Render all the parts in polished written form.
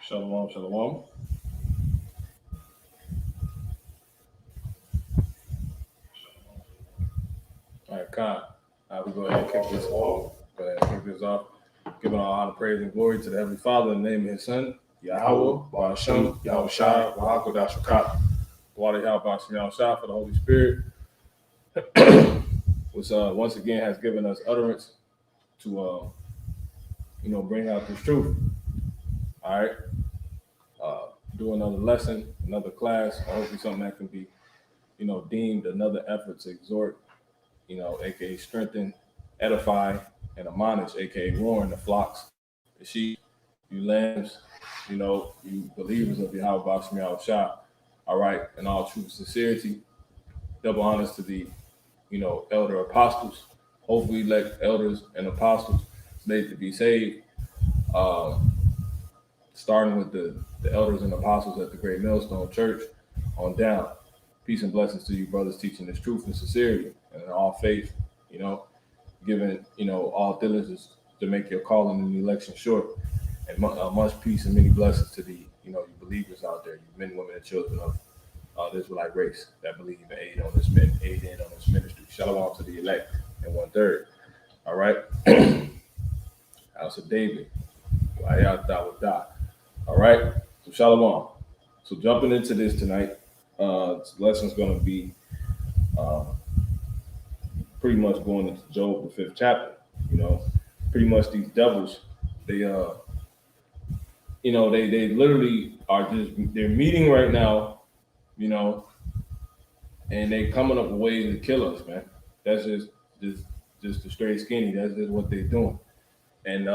Shalom, shalom. All right, Khan. We go ahead and kick this off. Giving all honor, praise, and glory to the Heavenly Father in the name of His Son, Yahweh, Ba'ashem, Yahweh Shai, Wa'akodah Shukah, Wa'aleh Ba'ashem Shai for the Holy Spirit, which once again has given us utterance to, bring out this truth. All right. Do another lesson, another class, or hopefully something that can be, deemed another effort to exhort, aka strengthen, edify, and admonish, aka warn the flocks, the sheep, you lambs, you believers of Yahweh Ba'ashem Shai. All right, in all truth and sincerity, double honors to the, elder apostles. Hopefully, elect elders and apostles made to be saved. Starting with the elders and apostles at the Great Millstone Church on down. Peace and blessings to you, brothers, teaching this truth and sincerity and in all faith, giving, all diligence to make your calling and election short. And much peace and many blessings to the, you believers out there, you men, women, and children of the Israelite race that believe and aid in on this ministry. Shalom to the elect and 1/3. All right. House of David. All right. So shalom. So jumping into this tonight, this lesson's going to be pretty much going into Job, the 5th chapter. Pretty much these devils, they they literally are they're meeting right now, and they coming up with ways to kill us, man. That's just the straight skinny. That's just what they're doing, and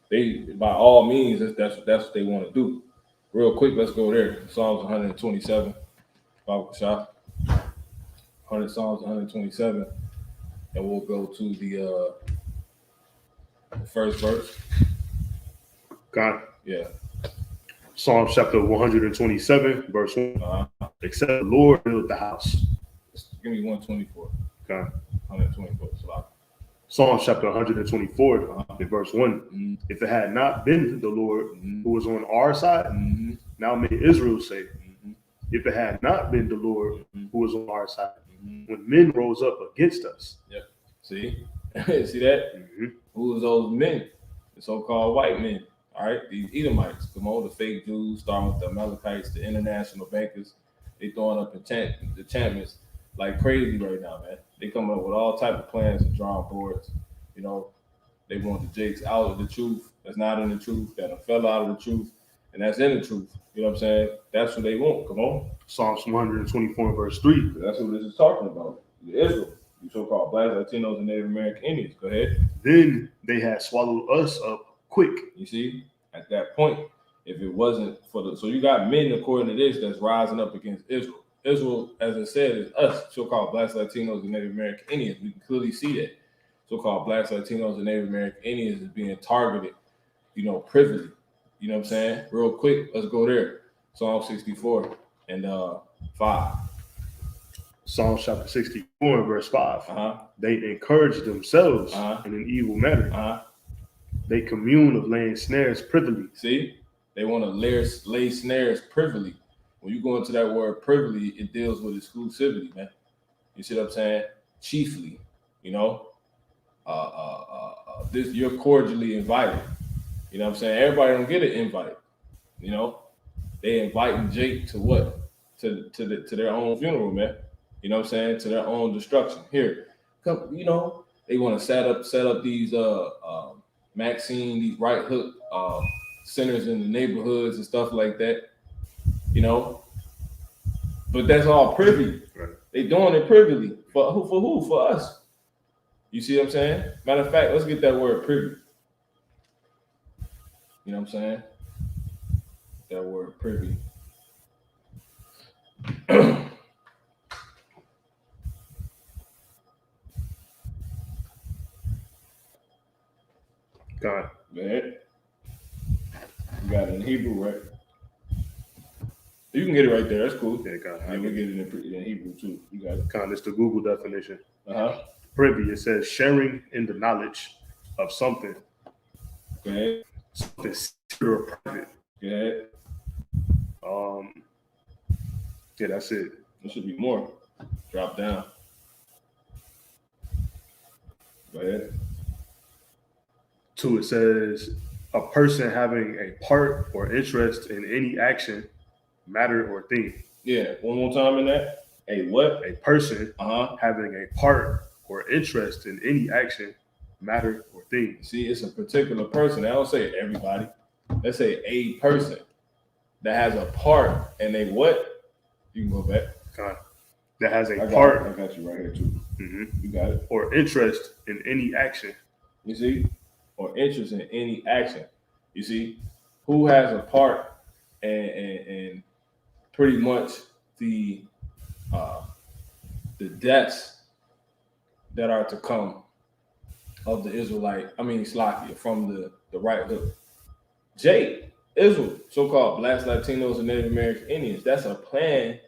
they by all means that's what they want to do. Real quick, let's go there. Psalms 127, Psalms 127, and we'll go to the first verse. God. Yeah. Psalms chapter 127, verse 1. Except the Lord build the house. Give me 124. God. 124. Psalms chapter 124, in verse 1. If it had not been the Lord who was on our side, now may Israel say, if it had not been the Lord who was on our side, when men rose up against us. Yep. See? See that? Who was those men? The so-called white men. All right? These Edomites. Come on, the fake Jews, starting with the Amalekites, the international bankers. They throwing up enchantments like crazy right now, man. They coming up with all type of plans and drawing boards. They want the jakes out of the truth. That's not in the truth. That fell out of the truth. And that's in the truth. You know what I'm saying? That's what they want. Come on. Psalms 124, verse 3. That's what this is talking about. Israel. You so-called Blacks, Latinos, and Native American Indians. Go ahead. Then they had swallowed us up quick. You see? At that point, if it wasn't for so you got men, according to this, that's rising up against Israel. Israel, as I said, is us, so-called Blacks, Latinos, and Native American Indians. We can clearly see that. So-called Blacks, Latinos, and Native American Indians is being targeted, privily. You know what I'm saying? Real quick, let's go there. Psalm 64 and 5. Psalm chapter 64, verse 5. They encourage themselves in an evil manner. They commune of laying snares privily. See? They want to lay snares privily. When you go into that word privily, it deals with exclusivity, man. You see what I'm saying? Chiefly, this you're cordially invited. You know what I'm saying? Everybody don't get an invite. They inviting Jake to what? To their own funeral, man. You know what I'm saying? To their own destruction. Here, come. They want to set up these Maxine, these right hook centers in the neighborhoods and stuff like that. But that's all privy. Right. They doing it privily. For who? For who? For us. You see what I'm saying? Matter of fact, let's get that word privy. You know what I'm saying? That word privy. God. Man. You got it in Hebrew, right? You can get it right there. That's cool. Yeah, God. Yeah, we get it in Hebrew too. You got it. God, it's the Google definition. Privy. It says sharing in the knowledge of something. Okay. Something or private. Yeah. Yeah, that's it. There should be more. Drop down. Go ahead. 2, it says a person having a part or interest in any action, matter, or thing. Yeah. One more time in that. A what? A person Uh-huh. having a part or interest in any action, matter, or thing. See, it's a particular person. I don't say everybody. Let's say a person that has a part and a what? You can go back. That has a I part. got you right here too. You got it. Or interest in any action. You see? Or interest in any action. You see? Who has a part and pretty much the deaths that are to come of the Slakia from the right hook. Jake, Israel, so-called Blacks, Latinos, and Native American Indians. That's a plan.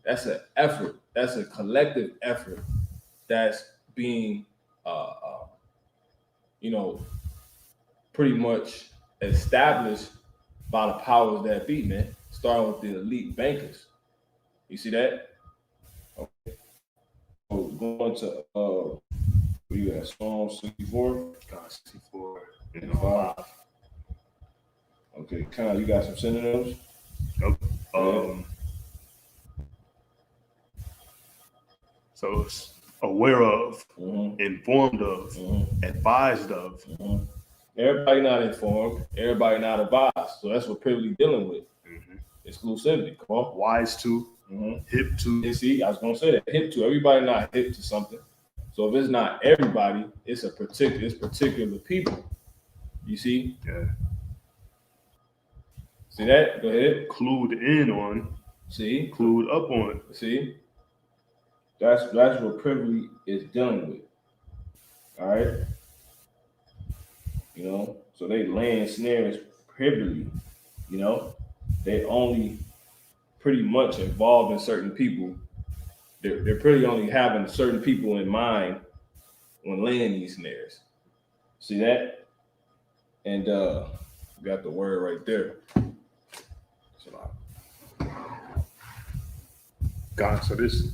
That's an effort. That's a collective effort that's being, pretty much established by the powers that be, man. Starting with the elite bankers. You see that? Okay. So going to you got Psalm 64. 64. And 5. Okay, Kyle, you got some synonyms? Nope. So it's aware of, informed of, advised of. Everybody not informed, everybody not advised. So that's what privilege dealing with. Exclusivity. Come on. Wise to, hip to. And see, I was gonna say that hip to. Everybody not hip to something. So if it's not everybody, it's particular people. You see? Yeah. See that? Go ahead. Clued in on. See? Clued up on. See? That's what privilege is dealing with. All right? So they laying snares privilege, they only pretty much involved in certain people. They're pretty only having certain people in mind when laying these snares. See that? And we got the word right there. God, so this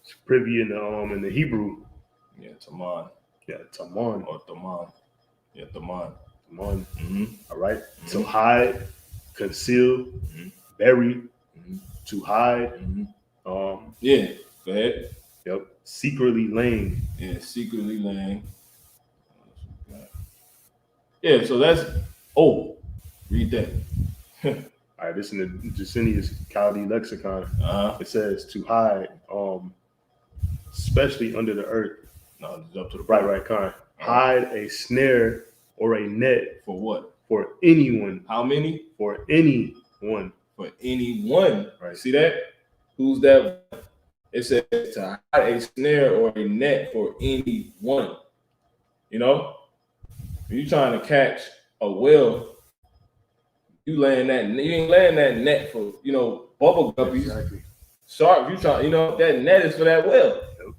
it's privy in the Hebrew. Yeah, Taman. Yeah, Taman. Or Taman. Yeah, Taman. Taman. All right. So hide, conceal, bury, to hide. Yeah, go ahead. Yep. Secretly laying. Yeah, secretly laying. Yeah, so that's read that. All right, this in the Jacinius Chaldee lexicon. It says to hide, especially under the earth. No, it's up to the right kind. Hide a snare or a net. For what? For anyone. How many? For anyone. For anyone. Right. See that? Who's that? It says to hide a snare or a net for anyone. If you're trying to catch a whale, you ain't laying that net for, bubble guppies. Exactly. Shark, you trying, that net is for that whale. Yep.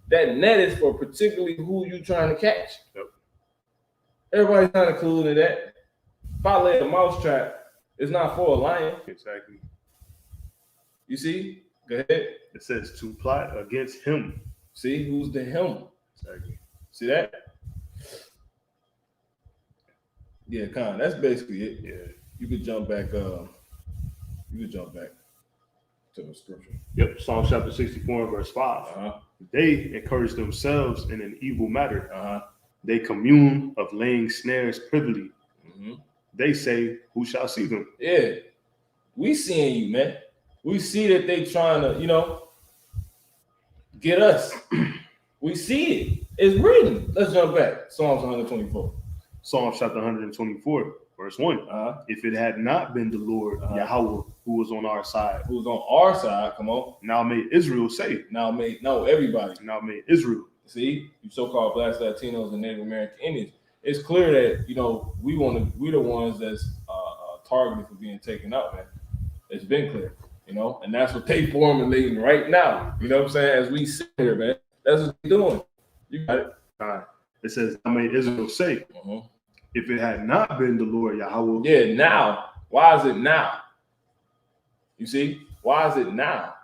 That net is for particularly who you trying to catch. Yep. Everybody's not included in that. If I lay a mouse trap, it's not for a lion. Exactly. You see? Go ahead. It says to plot against him. See, who's the him? Exactly. See that? Yeah, that's basically it. Yeah. You could jump back. To the scripture. Yep. Psalm chapter 64, verse 5. They encourage themselves in an evil matter. They commune of laying snares privily. They say, who shall see them? Yeah. We seeing you, man. We see that they trying to, get us. We see it. It's written. Let's jump back. Psalms 124. Psalm chapter 124, verse 1. If it had not been the Lord Yahweh who was on our side. Who was on our side, come on. Now may Israel say. Everybody. Now may Israel. See, you so-called Blacks, Latinos, and Native American Indians. It's clear that, we the ones that's targeted for being taken out, man. It's been clear, and that's what they formulating right now. You know what I'm saying? As we sit here, man, that's what they're doing. You got it. It says, "Now may Israel say, if it had not been the Lord Yahweh." Yeah, now. Why is it now? You see? Why is it now?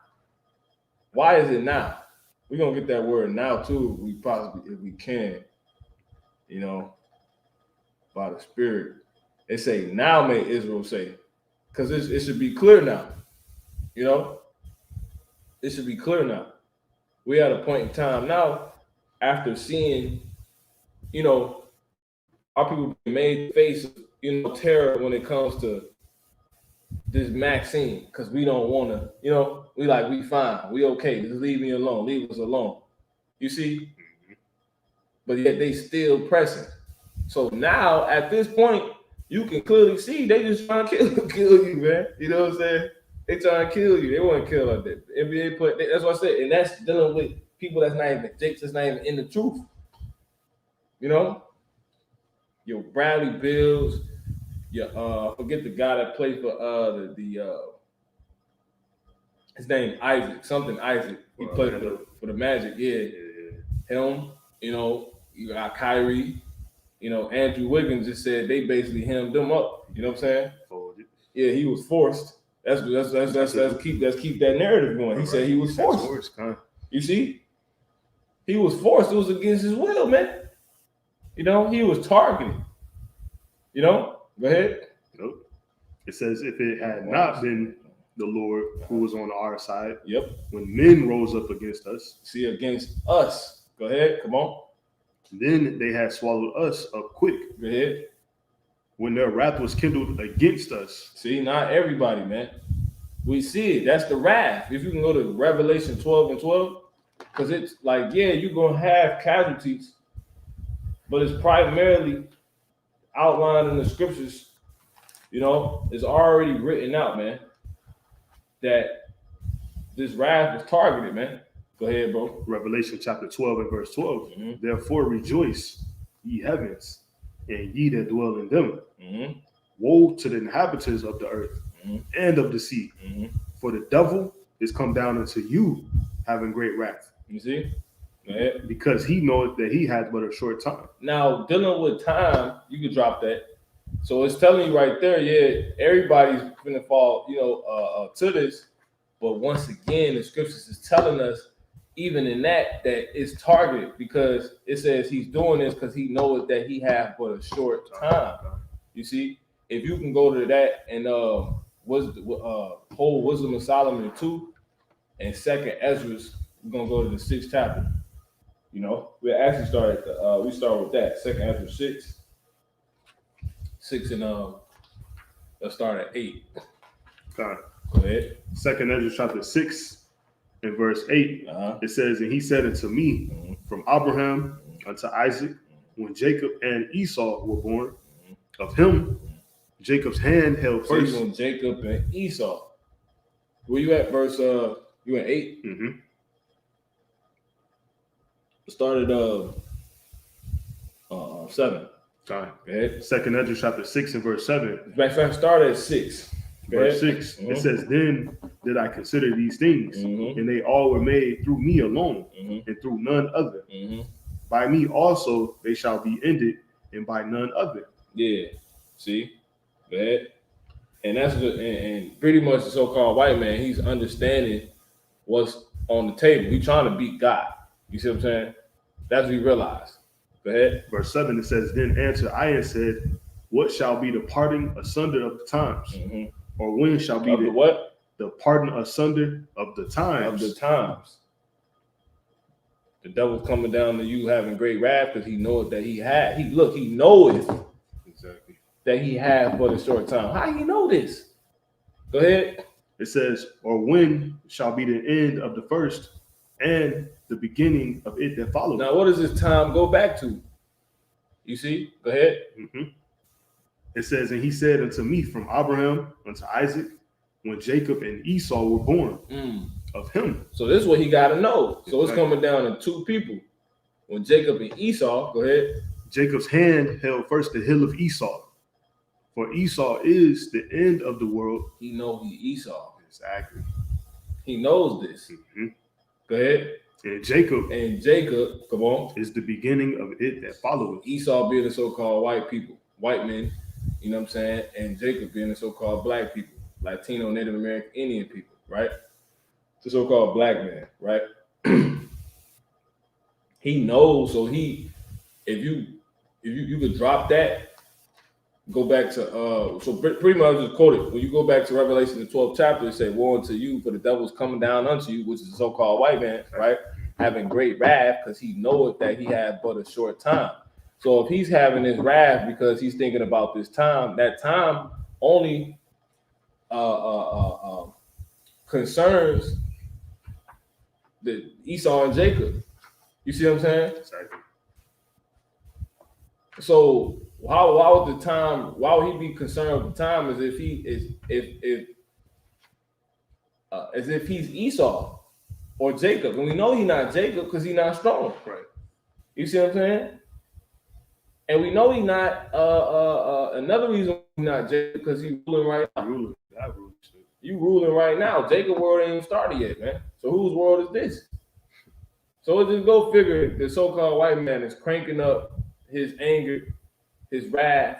Why is it now? We're gonna get that word now too, if we can, you know, by the Spirit. They say, now may Israel say. Because it should be clear now. You know? It should be clear now. We're at a point in time now, after seeing, you know, our people being made to face, you know, terror when it comes to this Maxine, because we don't want to, you know, we fine, we okay, just leave me alone, leave us alone. You see? But yet they still pressing. So now at this point, you can clearly see they just trying to kill you, man. You know what I'm saying? They trying to kill you. They want to kill like that. The NBA that's what I said, and that's dealing with people that's not even that's not even in the truth. You know, your Bradley Bills, your forget the guy that played for his name Isaac. He played for the Magic. Yeah, him. You know, you got Kyrie. You know, Andrew Wiggins just said they basically hemmed him up. You know what I'm saying? Yeah, he was forced. Let's keep that narrative going. He said he was forced. You see, he was forced. It was against his will, man. You know, he was targeted. You know, go ahead. Nope. It says, if it had not been the Lord who was on our side, when men rose up against us, against us. Go ahead, come on. Then they had swallowed us up quick. Go ahead. When their wrath was kindled against us. See, not everybody, man. We see it. That's the wrath. If you can go to Revelation 12:12, because it's like, yeah, you're going to have casualties, but it's primarily outlined in the scriptures. You know, it's already written out, man, that this wrath is targeted, man. Go ahead, bro. Revelation chapter 12 and verse 12. Therefore rejoice, ye heavens, and ye that dwell in them. Woe to the inhabitants of the earth and of the sea, for the devil is come down unto you, having great wrath. You see? Because he knoweth that he hath but a short time. Now, dealing with time, you can drop that. So it's telling you right there, yeah, everybody's going to fall, you know, to this. But once again, the scriptures is telling us, even in that it's targeted, because it says he's doing this because he knows that he has but a short time. You see, if you can go to that and whole Wisdom of Solomon 2 and 2nd Ezra, we're gonna go to the 6th chapter. You know, we actually start with that 2nd Ezra 6 and let's start at 8. Go ahead. 2nd Ezra chapter 6 and verse 8. It says, and he said unto me, from Abraham unto Isaac, when Jacob and Esau were born, of him Jacob's hand held first. So Jacob and Esau. Where you at? Verse you at 8? Started 7. Go ahead. 2nd Ezra chapter 6 and verse 7. Matter of fact, start at 6. Verse 6. It says, then did I consider these things, and they all were made through me alone, and through none other. By me also they shall be ended, and by none other. Yeah. See? Go ahead. And that's and pretty much the so-called white man, he's understanding what's on the table. He's trying to beat God. You see what I'm saying? That's what he realized. Go ahead. Verse 7, it says, then answered I and said, what shall be the parting asunder of the times? Or when shall be the what? The parting asunder of the times. Of the times. The devil's coming down to you having great wrath because he knows that he knows exactly that he has but a short time. How do you know this? Go ahead. It says, or when shall be the end of the first and the beginning of it that follows. Now, what does this time go back to? You see? Go ahead. It says, and he said unto me, from Abraham unto Isaac, when Jacob and Esau were born, of him. So this is what he got to know. So it's coming down to two people. When Jacob and Esau, go ahead. Jacob's hand held first the hill of Esau. For Esau is the end of the world. He knows he Esau. Exactly. He knows this. Go ahead. And Jacob come on, is the beginning of it that followeth. Esau being the so-called white men, you know what I'm saying? And Jacob being the so-called black people, Latino, Native American, Indian people, right? The so-called black man, right? He knows, so if you could drop that, go back to so pretty much just quote it. When you go back to Revelation the 12th chapter, it say, "Woe unto you, for the devil is coming down unto you," which is the so-called white man, right? Having great wrath, because he knoweth that he had but a short time. So if he's having his wrath because he's thinking about this time, that time only concerns the Esau and Jacob. You see what I'm saying? Exactly. So why would he be concerned with the time as if he's Esau or Jacob? And we know he's not Jacob because he's not strong. Right. You see what I'm saying? And we know he's not another reason he's not Jacob because he's ruling right now. You ruling right now. Jacob's world ain't even started yet, man. So whose world is this? So let's just go figure the so-called white man is cranking up his anger, his wrath,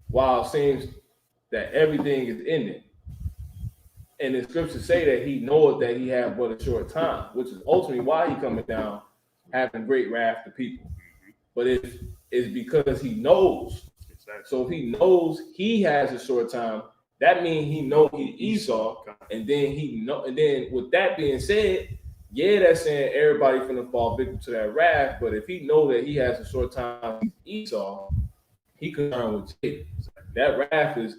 while it seems that everything is ending. And the scriptures say that he knoweth that he had but a short time, which is ultimately why he coming down having great wrath to people. But it's because he knows. Exactly. So if he knows he has a short time, that means he knows he's Esau. And then with that being said, yeah, that's saying everybody finna fall victim to that wrath. But if he know that he has a short time, he's Esau, he concerned with Jake. That wrath is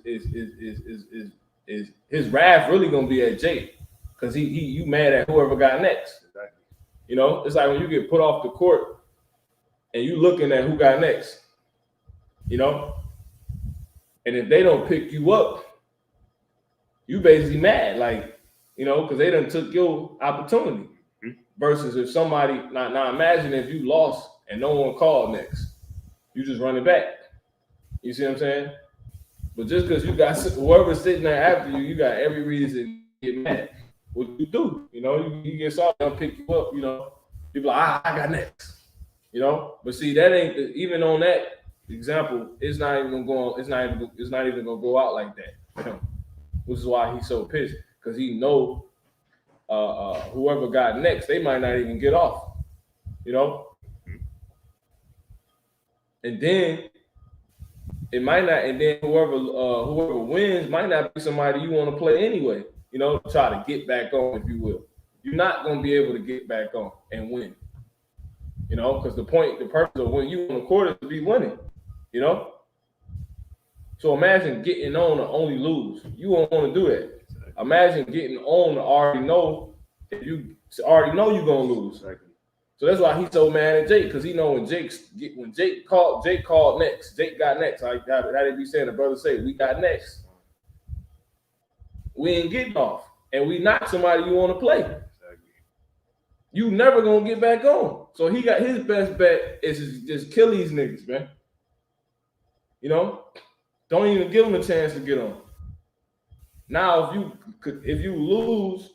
his wrath really gonna be at Jake, because you mad at whoever got next. Exactly. You know, it's like when you get put off the court and you looking at who got next. You know, and if they don't pick you up, you basically mad, like, you know, because they done took your opportunity. Versus if somebody, now imagine if you lost and no one called next, you just run it back. You see what I'm saying? But just because you got whoever's sitting there after you, you got every reason to get mad. What you do? You know, you get something, they'll pick you up. You know, people like, I got next. You know, but see, that ain't even on that example. It's not even going. It's not even gonna go out like that. Which is why he's so pissed, because he know. Whoever got next, they might not even get off, you know. And then it might not. And then whoever wins might not be somebody you want to play anyway. You know, try to get back on, if you will. You're not gonna be able to get back on and win. You know, because the purpose of when you on the court is to be winning. You know. So imagine getting on to only lose. You won't want to do that. Imagine getting on to already know if you already know you're gonna lose. Exactly. So that's why he's so mad at Jake, because he know when Jake called next. Jake got next. Like how they be saying, the brother say, we got next. We ain't getting off, and we not somebody you want to play. Exactly. You never gonna get back on. So he got his best bet is just kill these niggas, man. You know, don't even give them a chance to get on. Now, if you lose,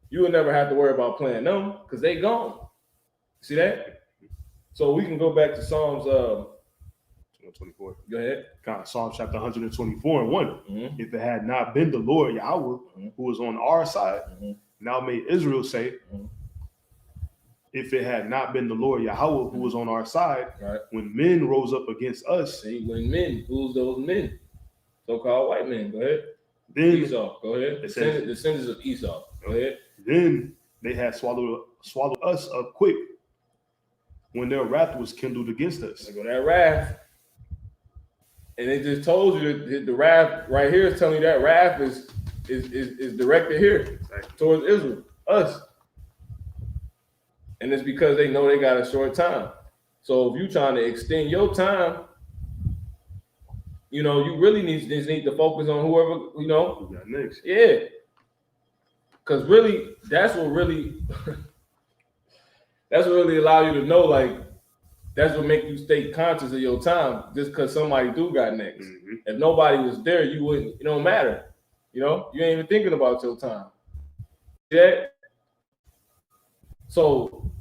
you will never have to worry about playing them because they gone. See that? So we can go back to Psalms 124. Go ahead. Psalms chapter 124 and 1. Mm-hmm. If it had not been the Lord Yahweh who was on our side, now may Israel say, if it had not been the Lord Yahweh who was on our side, right, when men rose up against us. See, when men, who's those men? So-called white men. Go ahead. Then Esau, go ahead. Descendants of Esau, go ahead. Then they had swallowed us up quick when their wrath was kindled against us. There go that wrath. And it just told you that the wrath right here is telling you that wrath is directed here, exactly, towards Israel, us. And it's because they know they got a short time. So if you're trying to extend your time, you know, you really need to focus on whoever, you know. Who got next? Yeah. Because really, that's what really allow you to know, like, that's what make you stay conscious of your time, just because somebody do got next. Mm-hmm. If nobody was there, you wouldn't, it don't matter. You know, you ain't even thinking about your time. Yeah. So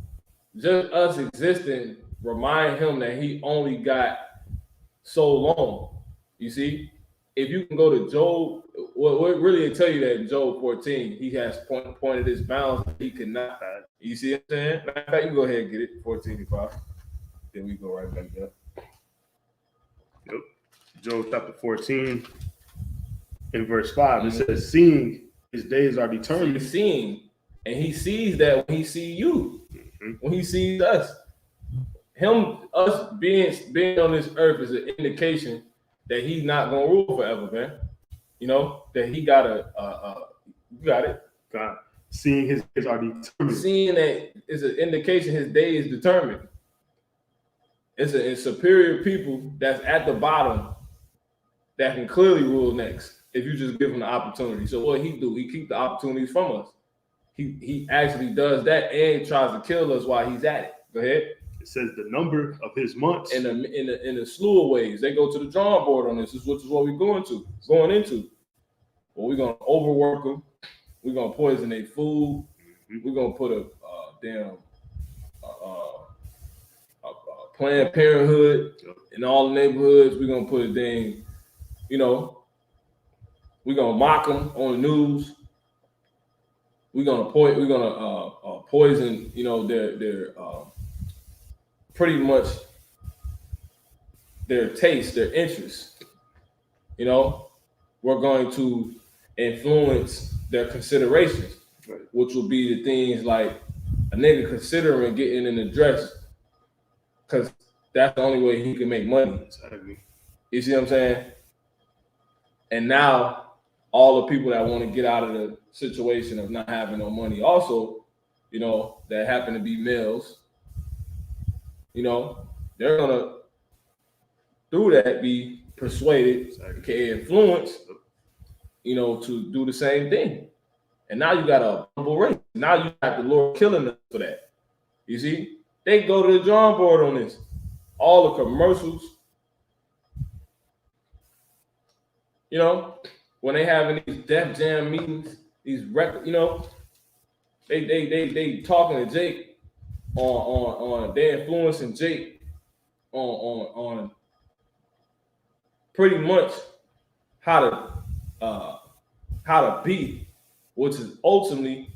just us existing remind him that he only got so long. You see, if you can go to Job, what really tell you that in Job 14, he has pointed his bounds that he could not. You see what I'm saying? Matter of fact, you go ahead and get it, 14:5. Then we go right back there. Yep. Job chapter 14 in verse 5, it says, seeing his days are determined. Seeing, and he sees that when he sees you, when he sees us. Us being on this earth is an indication that he's not gonna rule forever, man. You know, that he got you got it. God, seeing his days are determined. Seeing that is an indication his day is determined. It's superior people that's at the bottom that can clearly rule next if you just give him the opportunity. So what he do? He keep the opportunities from us. He actually does that and tries to kill us while he's at it. Go ahead. It says the number of his months in a slew of ways. They go to the drawing board on this. This is what we're going into. Well, we're gonna overwork them. We're gonna poison their food. We're gonna put a Planned Parenthood in all the neighborhoods. We're gonna put a dang, we're gonna mock them on the news. We're gonna poison, their pretty much their taste, their interests. We're going to influence their considerations, which will be the things like a nigga considering getting in the dress because that's the only way he can make money. Exactly. You see what I'm saying? And now all the people that want to get out of the situation of not having no money also, that happen to be males, they're gonna through that be persuaded, influenced, to do the same thing. And now you got a humble race. Now you got the Lord killing them for that. You see, they go to the drawing board on this. All the commercials, when they having these Def Jam meetings, these records, they talking to Jake on they influencing Jake on pretty much how to be, which is ultimately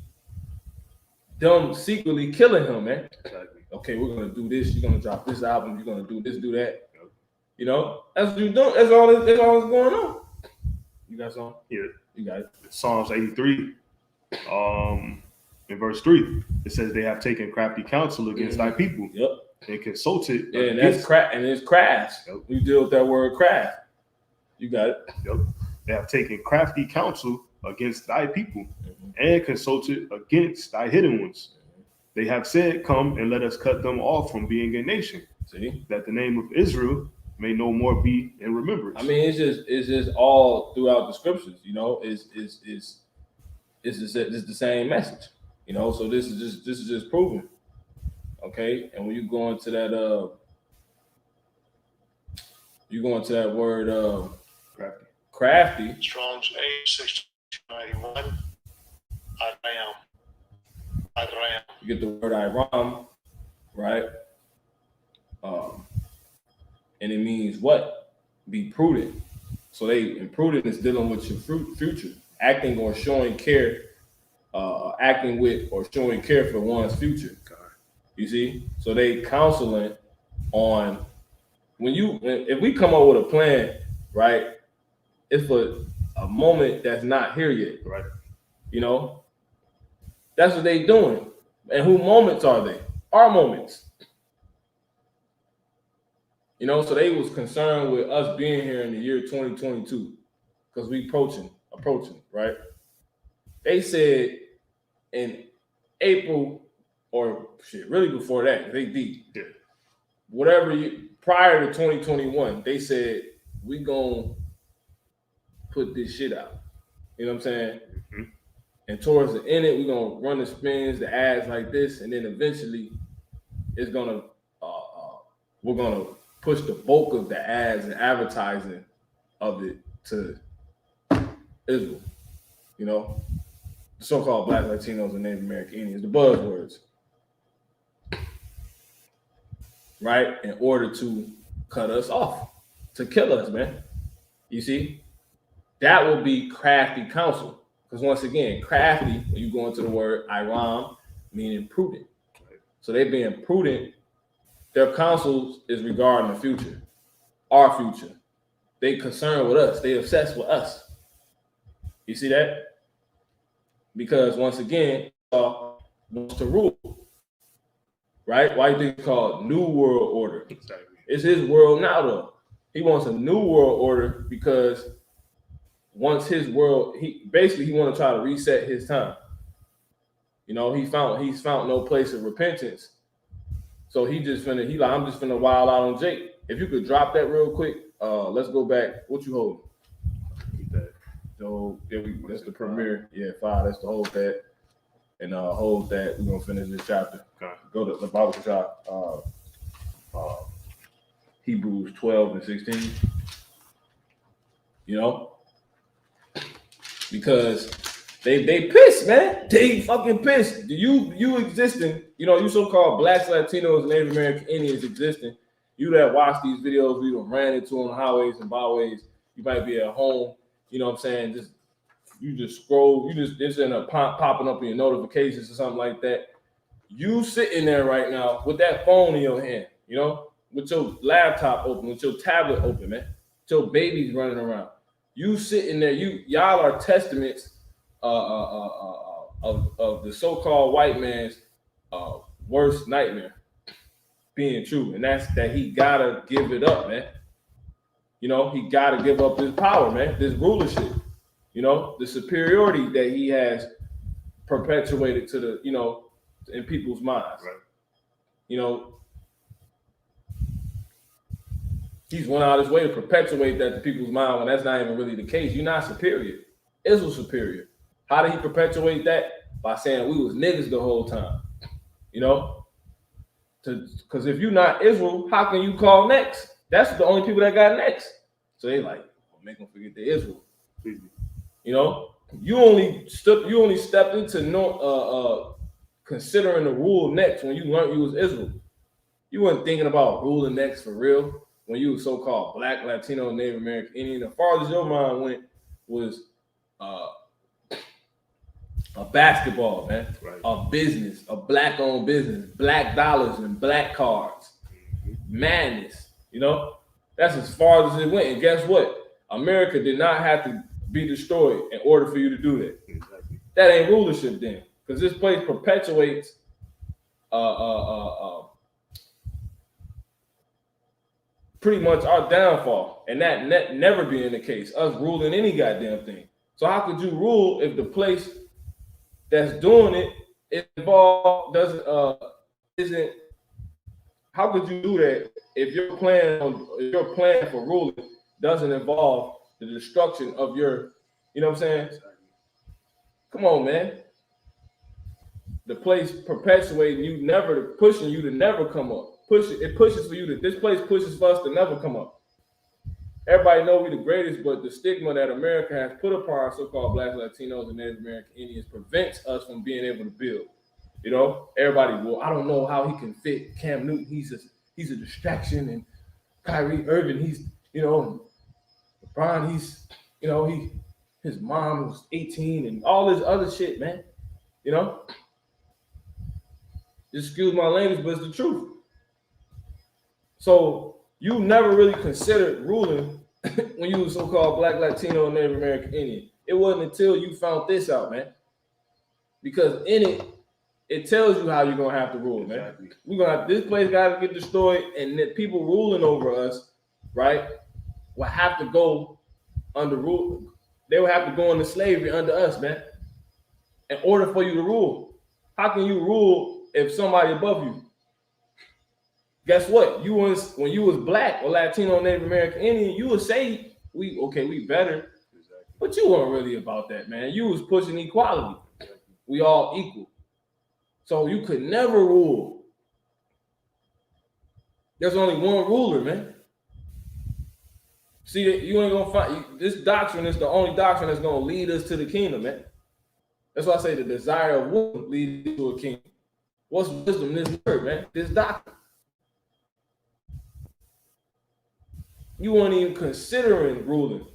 them secretly killing him, man. Exactly. Okay, we're gonna do this. You're gonna drop this album. You're gonna do this, do that. That's what you're doing. That's all that's going on. You got something? Yeah, you got it. Psalms 83, in verse 3, it says they have taken crafty counsel against thy people. Yep. They consulted. Yeah, and that's craft, and it's craft. Yep. We deal with that word craft. You got it. Yep. They have taken crafty counsel against thy people and consulted against thy hidden ones. They have said, come and let us cut them off from being a nation. See? That the name of Israel may no more be in remembrance. I mean, it's just all throughout the scriptures, it's the same message, so this is just proven. Okay. And when you go into that word crafty. Strong's 8:691. Iram. You get the word Iram, right? And it means what? Be prudent. So prudent is dealing with your future, acting or showing care, acting with or showing care for one's future. You see? So they counseling on if we come up with a plan, right? It's for a moment that's not here yet, right? That's what they doing. And who moments are they? Our moments. So they was concerned with us being here in the year 2022 because we approaching, right? They said in April or really before that, they deep. Yeah. Prior to 2021, they said we gonna put this shit out. You know what I'm saying? Mm-hmm. And towards the end, we're gonna run the spins, the ads like this, and then eventually, it's gonna we're gonna push the bulk of the ads and advertising of it to Israel. The so-called Black Latinos and Native American Indians, the buzzwords. right? In order to cut us off, to kill us, man. You see, that would be crafty counsel. Because once again, crafty, when you go into the word iram, meaning prudent. So they being prudent, their counsel is regarding the future, our future. They concerned with us. They obsessed with us. You see that? Because once again, wants to rule, right? Why do you think it's called New World Order? Exactly. It's his world now, though. He wants a new world order because once his world, he want to try to reset his time. You know, he's found no place of repentance. So I'm just finna wild out on Jake. If you could drop that real quick, let's go back. What you holding? Keep that. So that's the premiere. Yeah, 5. That's the hold that. And hold that. We're gonna finish this chapter. Okay. Go to the Bible shop. Hebrews 12 and 16. You know? Because they pissed, man. They fucking pissed. You existing, you know, you so-called blacks, Latinos, and Native American Indians existing. You that watch these videos, we done ran into on the highways and byways. You might be at home, you know what I'm saying? You just scroll, it's in a popping up in your notifications or something like that. You sitting there right now with that phone in your hand, you know, with your laptop open, with your tablet open, man. With your babies running around. You sitting there, y'all are testaments of the so-called white man's worst nightmare being true, and that's that he gotta give it up, man. You know, he gotta give up his power, man, this rulership, you know, the superiority that he has perpetuated to the, you know, in people's minds. Right. You know, he's went out his way to perpetuate that to people's mind when that's not even really the case. You're not superior. Israel's superior. How did he perpetuate that? By saying we was niggas the whole time. You know? Because if you're not Israel, how can you call next? That's the only people that got next. So they like, make them forget they're Israel. Mm-hmm. You know? You only stepped into considering the rule next when you learned you was Israel. You weren't thinking about ruling next for real when you were so-called black, Latino, Native American Indian. As far as your mind went was a basketball, man. Right. A business, a black-owned business, black dollars and black cards. Madness, you know? That's as far as it went. And guess what? America did not have to be destroyed in order for you to do that. Exactly. That ain't rulership then. Because this place perpetuates pretty much our downfall. And that never being the case. Us ruling any goddamn thing. So how could you rule if the place that's doing it involved isn't? How could you do that if your plan for ruling doesn't involve the destruction of your, you know what I'm saying? Come on, man. The place perpetuating you, pushing you to never come up. It pushes for you to. This place pushes for us to never come up. Everybody know we the greatest, but the stigma that America has put upon our so-called black, Latinos, and Native American Indians prevents us from being able to build. You know, everybody, well, I don't know how he can fit Cam Newton. He's a distraction, and Kyrie Irving, he's, you know, LeBron, he's, you know, his mom was 18 and all this other shit, man. You know, excuse my language, but it's the truth. So you never really considered ruling when you were so-called black, Latino, and Native American Indian. It wasn't until you found this out, man. Because in it tells you how you're gonna have to rule, man. Exactly. This place got to get destroyed, and the people ruling over us, right, will have to go under rule. They will have to go into slavery under us, man, in order for you to rule. How can you rule if somebody above you? Guess what? When you was black or Latino, Native American Indian, you would say we better, Exactly. but you weren't really about that, man. You was pushing equality. We all equal, so you could never rule. There's only one ruler, man. See, you ain't gonna find this doctrine is the only doctrine that's gonna lead us to the kingdom, man. That's why I say the desire of wisdom leads to a kingdom. What's wisdom? This word, man. This doctrine. You weren't even considering ruling.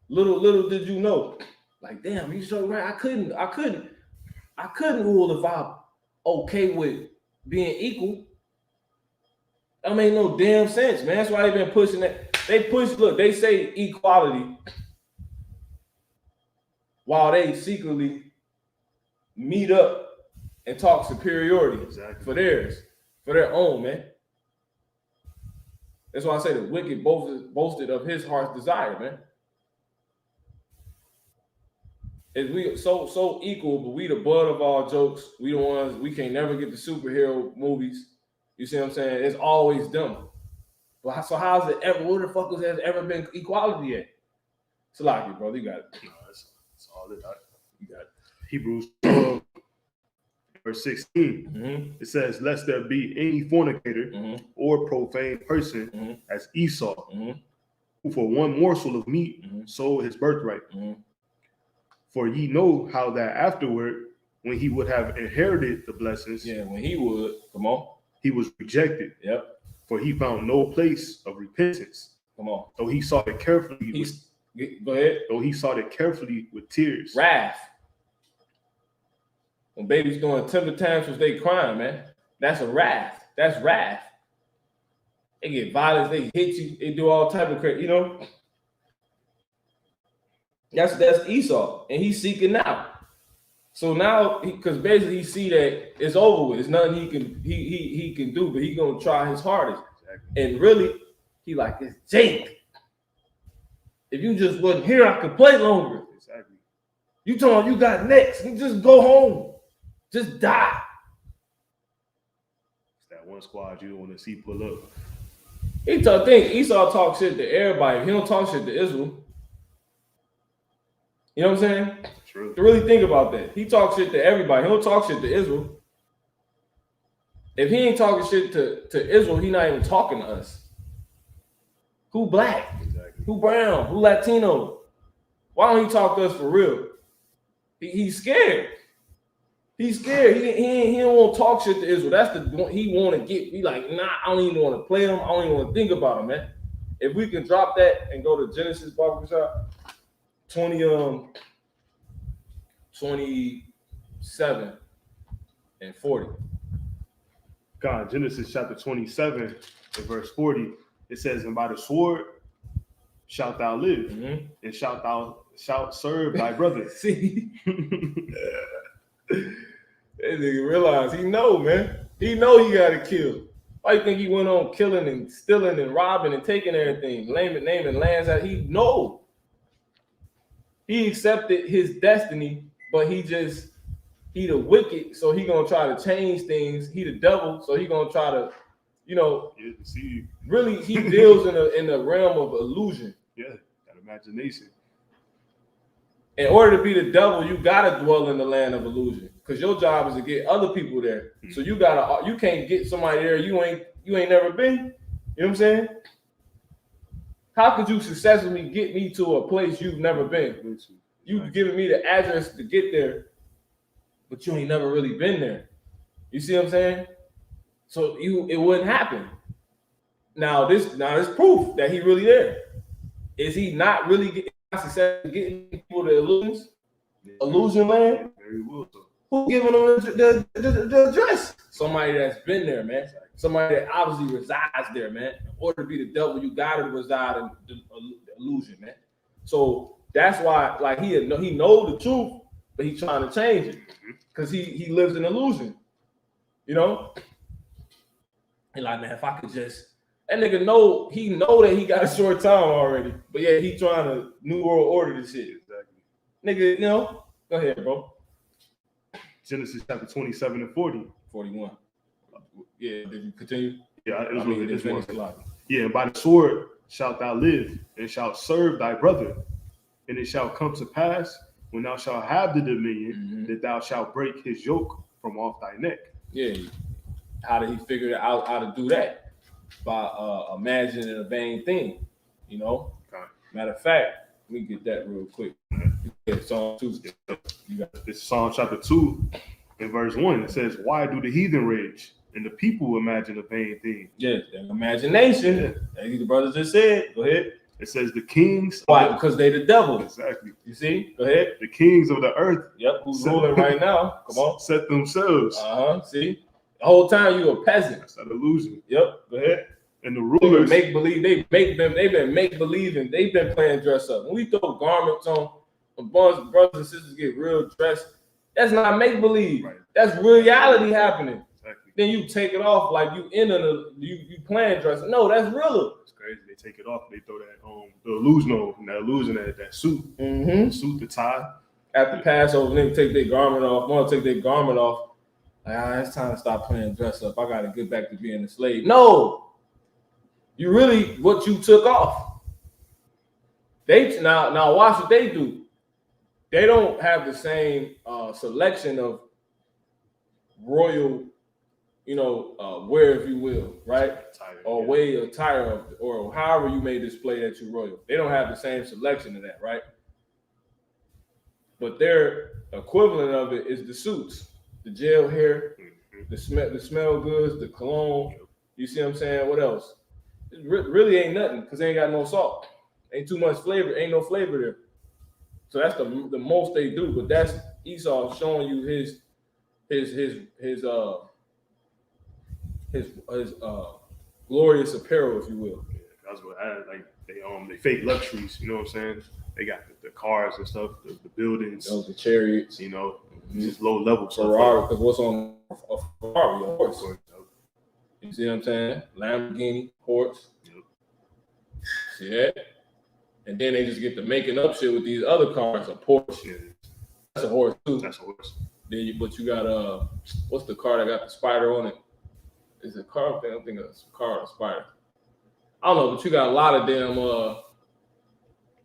Little did you know. Like, damn, you so right. I couldn't rule if I'm okay with being equal. That made no damn sense, man. That's why they've been pushing that. They say equality while they secretly meet up and talk superiority for their own, man. That's why I say the wicked boasted of his heart's desire, man. Is we so equal, but we the butt of all jokes. We the ones, we can't never get the superhero movies. You see what I'm saying? It's always them. But so how's it ever? Where the fuck has ever been equality at? It's like it, brother. You got it. No, that's all it. You got it. Hebrews 12, verse 16. Mm-hmm. It says, "Lest there be any fornicator or profane person as Esau, who for one morsel of meat sold his birthright. For ye know how that afterward, when he would have inherited the blessings, when he would, come on, he was rejected. Yep. For he found no place of repentance. Come on. Though he sought it carefully. Go ahead. Though he sought it carefully with tears." Wrath. When babies doing temper tantrums, they crying, man. That's a wrath. That's wrath. They get violence. They hit you. They do all type of crazy. You know. That's Esau, and he's seeking out. So now, because basically he see that it's over with. It's nothing he can do, but he gonna try his hardest. Exactly. And really, he like, it's Jake. If you just wasn't here, I could play longer. Exactly. You told him you got next. You just go home. Just die. It's that one squad you don't want to see pull up. Esau talk shit to everybody. He don't talk shit to Israel. You know what I'm saying? True. To really think about that. He talks shit to everybody. He don't talk shit to Israel. If he ain't talking shit to Israel, he not even talking to us. Who black? Exactly. Who brown? Who Latino? Why don't he talk to us for real? He's scared. He's scared. He don't want to talk shit to Israel. That's the one he want to get. He like, nah, I don't even want to play him. I don't even want to think about him, man. If we can drop that and go to Genesis Barbershop, 27 and 40. God, Genesis chapter 27 and verse 40, it says, "And by the sword shalt thou live, and shalt serve thy brother." See, that nigga realize he know, man. He know he got to kill. Why you think he went on killing and stealing and robbing and taking everything, naming lands that he know? He accepted his destiny, but he the wicked, so he gonna try to change things. He the devil, so he gonna try to, really he deals in the realm of illusion. Yeah, that imagination. In order to be the devil, you gotta dwell in the land of illusion, because your job is to get other people there. So you can't get somebody there you ain't never been. You know what I'm saying? How could you successfully get me to a place you've never been? You giving me the address to get there, but you ain't never really been there. You see what I'm saying? So it wouldn't happen. Now this proof that he really there. Is he not really getting people to illusion land? Very well. Who giving them the address? Somebody that's been there, man. Somebody that obviously resides there, man. In order to be the devil, you gotta reside in the illusion, man. So that's why, like, he know the truth, but he's trying to change it because he lives in illusion, you know. And like, man, if I could just, that nigga know that he got a short time already, but yeah, he trying to new world order this shit. Exactly. Nigga, you know, go ahead, bro. Genesis chapter 27 and 40. 41. Yeah, did you continue? Yeah, it was it's one. one. Yeah, and by the sword shalt thou live, and shalt serve thy brother. And it shall come to pass, when thou shalt have the dominion, that thou shalt break his yoke from off thy neck. Yeah. How did he figure out how to do that? By imagining a vain thing, you know? Okay. Matter of fact, let me get that real quick. Yeah, Psalm 2. This is Psalm chapter 2 and verse 1. It says, "Why do the heathen rage and the people imagine a vain thing. Yeah, their imagination. As the brother just said. Go ahead. It says the kings. Why? Because they the devil. Exactly. You see? Go ahead. The kings of the earth. Yep. Who's ruling right now? Come on. Set themselves. See? The whole time you a peasant. That's an illusion. Yep. Go ahead. And the rulers make believe. They've been make believing. They've been playing dress up. When we throw garments on, when brothers and sisters get real dressed, that's not make believe. Right. That's reality happening. Exactly. Then you take it off like you you playing dress. No, that's real. It's crazy. They take it off. They throw that the illusion on. That illusion, that suit, the suit, the tie. After Passover, they take their garment off. Want to take their garment off? It's time to stop playing dress up. I got to get back to being a slave. No. You really what you took off. They now watch what they do. They don't have the same selection of royal, wear, if you will, right? Attire, or way attire of, or however you may display that you're royal. They don't have the same selection of that, right? But their equivalent of it is the suits, the gel hair, the smell goods, the cologne. You see what I'm saying? What else? It really ain't nothing because they ain't got no salt. Ain't too much flavor. Ain't no flavor there. So that's the most they do. But that's Esau showing you his glorious apparel, if you will. Yeah, that's what they fake luxuries. You know what I'm saying? They got the cars and stuff, the buildings, the chariots. Just low level Ferrari. Because what's on a Ferrari, of course. You see what I'm saying? Lamborghini, horse. Yep. See that? And then they just get to making up shit with these other cars. A Porsche. Yeah. That's a horse too. That's a horse. But you got what's the car that got the spider on it? Is it a car? I think it's a car or a spider. I don't know, but you got a lot of them.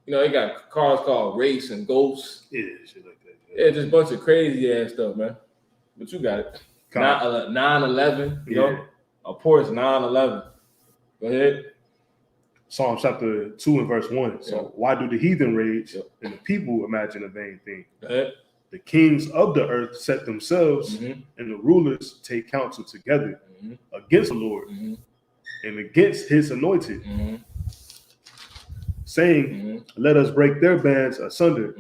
They got cars called Race and Ghosts. Yeah, shit like that. Yeah, just a bunch of crazy ass stuff, man. But you got it. 911. You know. A Porsche 911. Go ahead. Psalm chapter 2 and verse 1. So why do the heathen rage and the people imagine a vain thing? Go ahead. The kings of the earth set themselves and the rulers take counsel together against the Lord and against his anointed, saying, let us break their bands asunder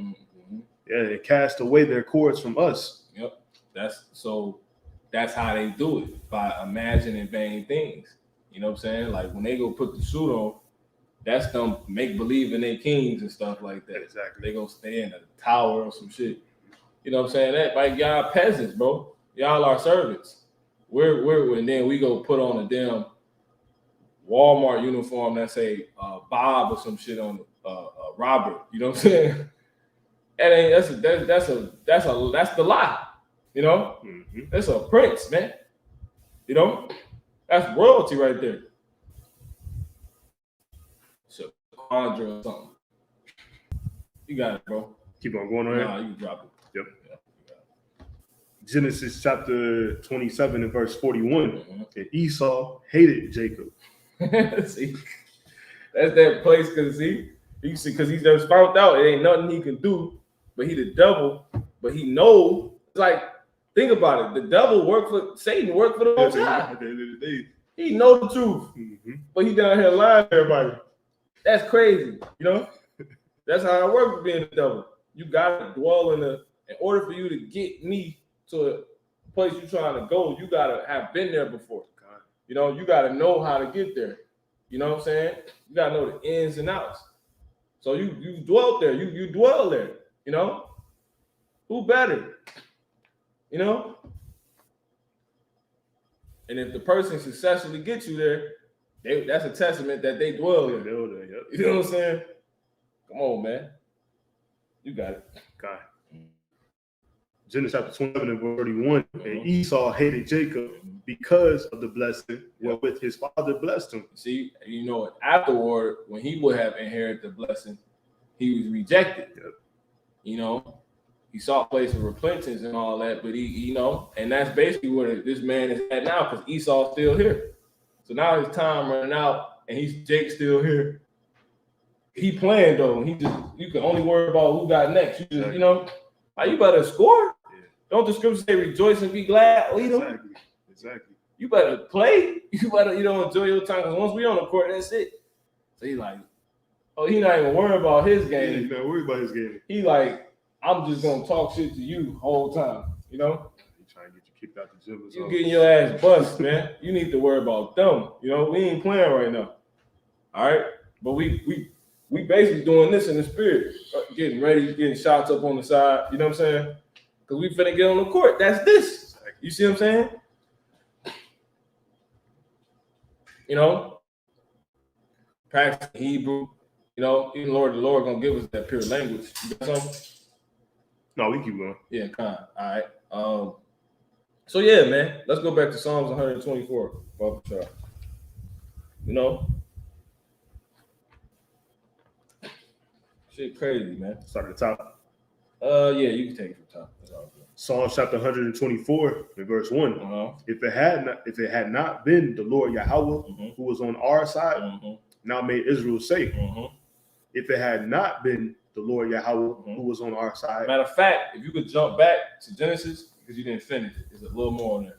and cast away their cords from us. Yep. That's how they do it, by imagining vain things. You know what I'm saying? Like when they go put the suit on, that's them make believe in their kings and stuff like that. Exactly. They gonna stay in a tower or some shit. You know what I'm saying? That like y'all peasants, bro. Y'all are servants. We're and then we go put on a damn Walmart uniform that say Bob or some shit on Robert. You know what I'm saying? That's the lie. That's a prince, man. That's royalty right there. So conjure or something. You got it, bro. Keep on going on. Nah, you can drop it. Yep. Genesis chapter 27 and verse 41. And Esau hated Jacob. See, that's that place because he just found out it ain't nothing he can do, but he the devil, but he know. Like, think about it. The devil worked for Satan, worked for the Most High. At the end of the day, he know the truth, but he down here lying to everybody. That's crazy, That's how it works with being the devil. You gotta dwell in order for you to get me to a place you're trying to go, you gotta have been there before. You gotta know how to get there. You know what I'm saying? You gotta know the ins and outs. So you dwelt there, you dwell there, Who better? And if the person successfully gets you there, that's a testament that they dwell there. You know what I'm saying? Come on, man. You got it. God. Genesis chapter 27 and verse 31. And Esau hated Jacob because of the blessing wherewith his father blessed him. See, afterward, when he would have inherited the blessing, he was rejected. He sought a place of repentance and all that, but he and that's basically where this man is at now, because Esau's still here. So now his time running out, and Jake's still here. He playing though. You can only worry about who got next. You just, you better score. Yeah. Don't the scripture say rejoice and be glad? Exactly. you better play. You better, enjoy your time. Because once we on the court, that's it. So he like, oh, he not even worried about his game. He's not worried about his game. He like, I'm just gonna talk shit to you the whole time. He trying to get you kicked out the gym or something. You getting your ass bust, man. You need to worry about them. We ain't playing right now. All right, but we basically doing this in the spirit, getting ready, getting shots up on the side. You know what I'm saying? Because we finna get on the court. That's this. You see what I'm saying? Practice Hebrew. Even the Lord gonna give us that pure language. You got something? No, we keep going. Yeah, kind. All right. So yeah, man. Let's go back to Psalms 124. Shit crazy, man. Start at the top. Yeah, you can take it from top. That's all good. Psalms chapter 124, in verse 1. Uh-huh. If it had not been the Lord Yahweh who was on our side, now may Israel say, if it had not been the Lord Yahweh who was on our side. Matter of fact, if you could jump back to Genesis, because you didn't finish it, there's a little more on there.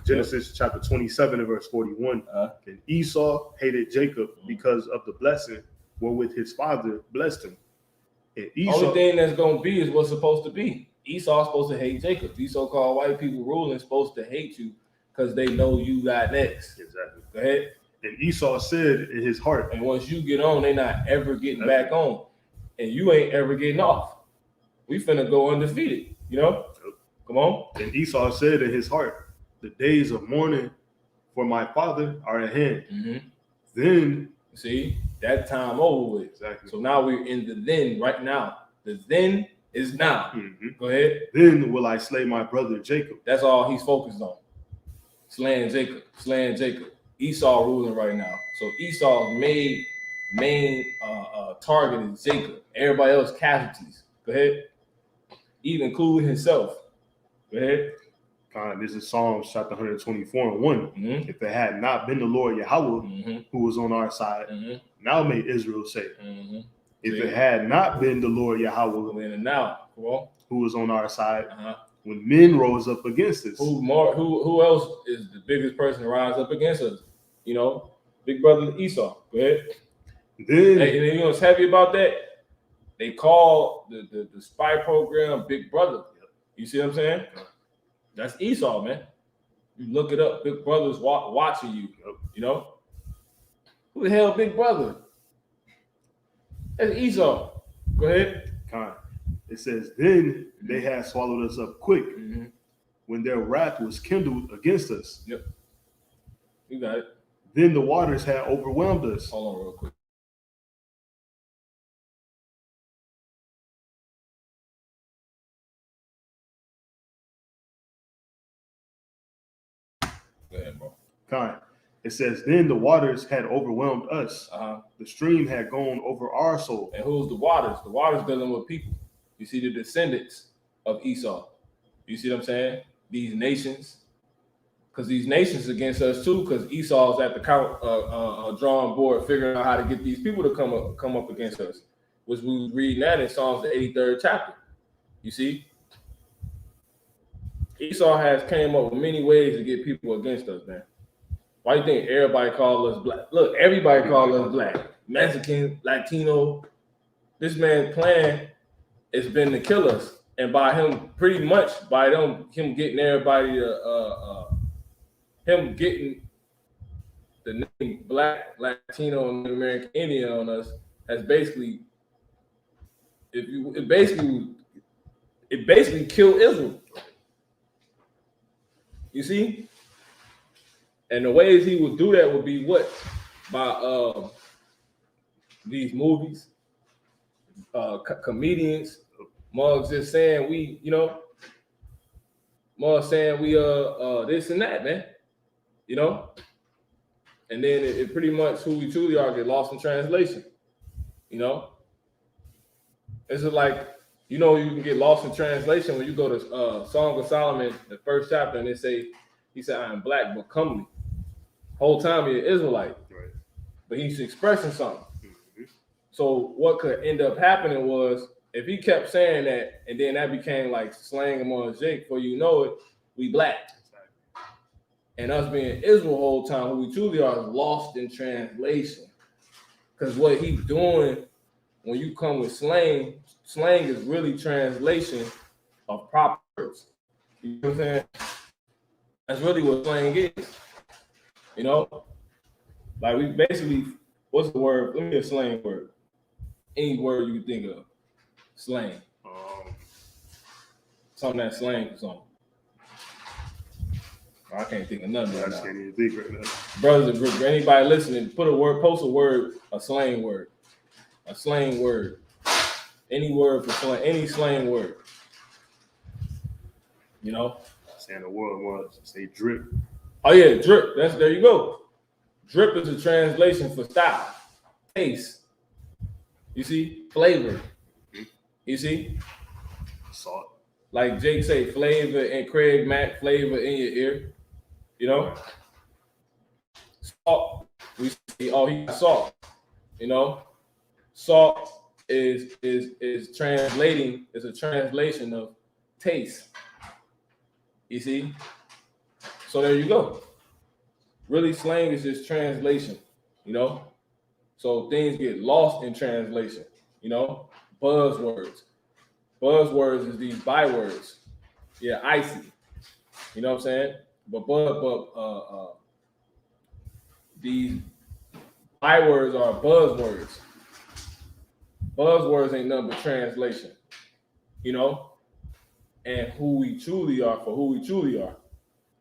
Genesis chapter 27 and verse 41. And Esau hated Jacob because of the blessing wherewith his father blessed him. And Esau, only thing that's going to be is what's supposed to be. Esau's supposed to hate Jacob. These so-called white people ruling supposed to hate you because they know you got next. Exactly. Go ahead. And Esau said in his heart. And once you get on, they not ever getting back on. And you ain't ever getting off. We finna go undefeated, Come on. And Esau said in his heart, the days of mourning for my father are at hand. Then, see, that time over with. Exactly. So now we're in the then right now. The then is now. Go ahead. Then will I slay my brother Jacob. That's all he's focused on. Slaying Jacob. Esau ruling right now. So Esau's main target is Jacob. Everybody else casualties. Go ahead. Even including himself. Go ahead. This is Psalms chapter 124 and 1. If it had not been the Lord Yahweh who was on our side, now may Israel say. If it had not been the Lord Yahweh and now, who was on our side, when men rose up against us. Who else is the biggest person to rise up against us? Big brother Esau. Go ahead. Then, and what's heavy about that? They call the spy program Big Brother. You see what I'm saying? That's Esau, man. You look it up. Big Brother's watching you. Who the hell, Big Brother? That's Esau. Go ahead. It says, then they had swallowed us up quick when their wrath was kindled against us. Yep. You got it. Then the waters had overwhelmed us. Hold on real quick. Go ahead, bro. It says, then the waters had overwhelmed us. The stream had gone over our soul. And who's the waters? The waters dealing with people. You see the descendants of Esau. You see what I'm saying? These nations. Because these nations against us too, because Esau's at the drawing board figuring out how to get these people to come up against us. Which we was reading that in Psalms the 83rd chapter. You see? Esau has came up with many ways to get people against us, man. Why do you think everybody call us black? Look, everybody call us black. Mexican, Latino. This man's plan has been to kill us. And by him, pretty much by him getting everybody to him getting the name Black, Latino, and American Indian on us has basically it basically killed Israel. You see? And the ways he would do that would be what? By these movies, comedians, mugs just saying mugs saying we this and that, man. And then it pretty much who we truly are get lost in translation. It's just like you can get lost in translation when you go to Song of Solomon, the first chapter, and he said, I am black but comely. Whole time he's an Israelite, right? But he's expressing something. So what could end up happening was if he kept saying that, and then that became like slang among Jake, before you know it, we black. And us being Israel the whole time, who we truly are, is lost in translation. Because what he's doing when you come with slang is really translation of proper words. You know what I'm saying? That's really what slang is. You know? Like we basically, what's the word? Let me get a slang word. Any word you can think of. Slang. Something that's slang for something. I can't think of nothing I right just now. can't even think right now. Brothers and group, anybody listening, put a word, post a word, a slang word. A slang word. Any word for slang, any slang word. You know? Saying the word was say drip. Oh yeah, drip. There you go. Drip is a translation for style, taste. You see, flavor. You see, Salt. like Jake say, flavor and Craig Mack, flavor in your ear. You know, salt. We see, oh, he got salt. You know, salt is translating. Is a translation of taste. You see, so there you go. Really, slang is just translation. You know, so things get lost in translation. You know, buzzwords. Buzzwords is these bywords. Yeah, icy. You know what I'm saying? But these bywords are buzzwords. Buzzwords ain't nothing but translation. You know? And who we truly are for who we truly are.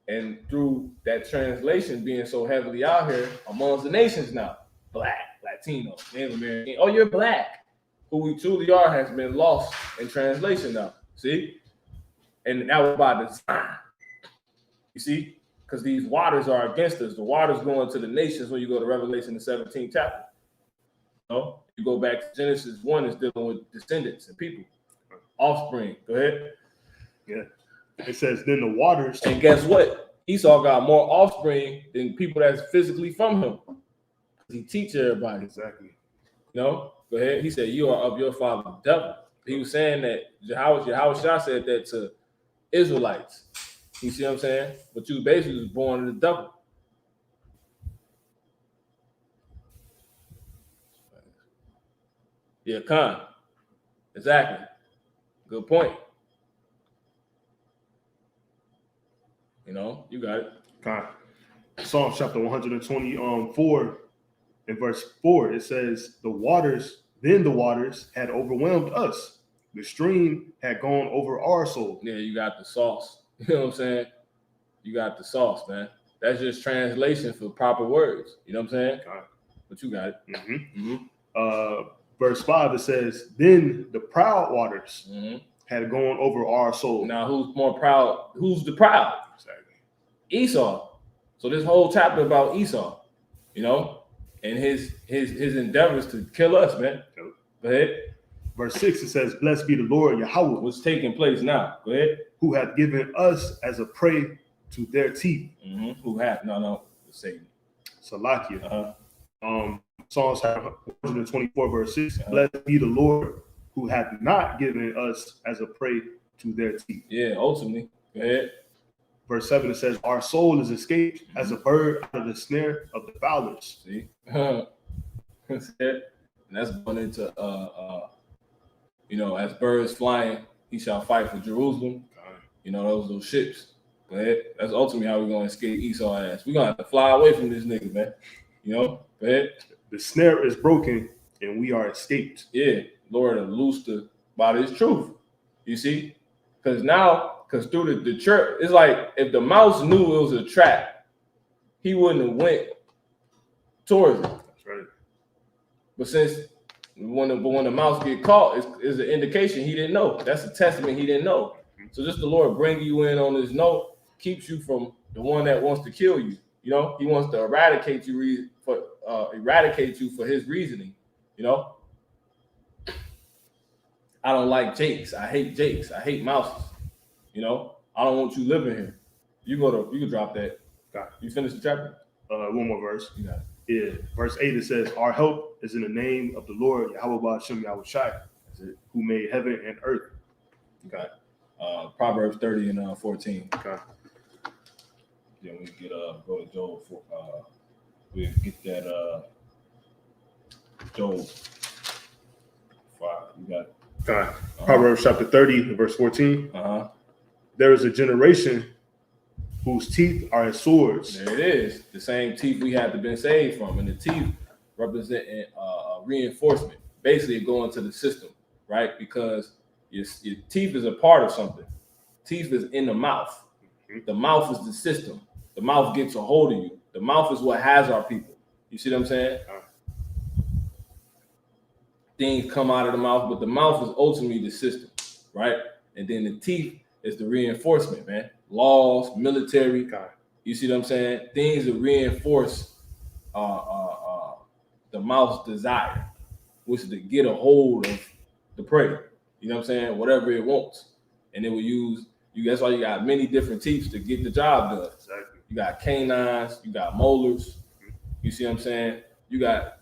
And through that translation being so heavily out here amongst the nations now, Black, Latino, Native American, oh, you're Black. Who we truly are has been lost in translation now. See? And that was by design. You see? Because these waters are against us. The waters going to the nations when you go to Revelation, the 17th chapter. You know? You go back to Genesis 1, it's dealing with descendants and people. Offspring. Go ahead. Yeah. It says, then the waters. And guess what? Esau got more offspring than people that's physically from him. He teach everybody. Exactly. You know? Go ahead. He said, you are of your father, the devil. He was saying that, Yahushua said that to Israelites. You see what I'm saying? But you basically was born of the devil. Yeah, Khan. Exactly. Good point. You know, you got it. God. Psalm chapter 124 in verse 4, it says, the waters had overwhelmed us. The stream had gone over our soul. Yeah, you got the sauce. You know what I'm saying? You got the sauce, man. That's just translation for proper words. You know what I'm saying? God. But you got it. Verse 5, it says, then the proud waters had gone over our soul. Now, who's more proud? Who's the proud? Exactly. Esau. So this whole chapter about Esau, you know, and his endeavors to kill us, man. Yep. Go ahead. Verse 6, it says, blessed be the Lord Yahweh. What's taking place now? Go ahead. Who hath given us as a prey to their teeth. Who have? No, Satan. Salakia. Psalms 124 verse 6. Blessed be the Lord who hath not given us as a prey to their teeth. Yeah, ultimately. Go ahead. Verse 7, it says, our soul is escaped as a bird out of the snare of the fowlers. See? And that's going into you know, as birds flying, he shall fight for Jerusalem. You know, those ships. Go ahead. That's ultimately how we're gonna escape Esau ass. We're gonna have to fly away from this nigga, man. You know, go ahead. The snare is broken and we are escaped. Yeah, Lord loosed by this truth. You see? Because through the church, it's like if the mouse knew it was a trap, he wouldn't have went towards it. That's right. But since when the mouse get caught, is an indication he didn't know. That's a testament he didn't know. So just the Lord bring you in on this note, keeps you from the one that wants to kill you. You know, he wants to eradicate you for his reasoning. You know, I don't like Jakes. I hate Jakes. I hate mouses. You know, I don't want you living here. You can drop that. Got it. You finish the chapter? One more verse. You got it. Yeah, verse 8, it says, our help is in the name of the Lord Yahweh Ba'ashem Yahushai, who made heaven and earth. You got it. Proverbs 30 and 14. Okay. Then we get go to Job for we get that Job 5. You got Proverbs chapter 30, verse 14. There is a generation whose teeth are as swords. There it is. The same teeth we had to been saved from. And the teeth representing reinforcement. Basically going to the system, right? Because your teeth is a part of something. Teeth is in the mouth. The mouth is the system. The mouth gets a hold of you. The mouth is what has our people. You see what I'm saying? Things come out of the mouth, but the mouth is ultimately the system, right? And then the teeth is the reinforcement, man. Laws, military. You see what I'm saying? Things that reinforce the mouth's desire, which is to get a hold of the prey. You know what I'm saying? Whatever it wants. And it will use you. That's why you got many different teeth to get the job done. Exactly. You got canines, you got molars. You see what I'm saying? You got,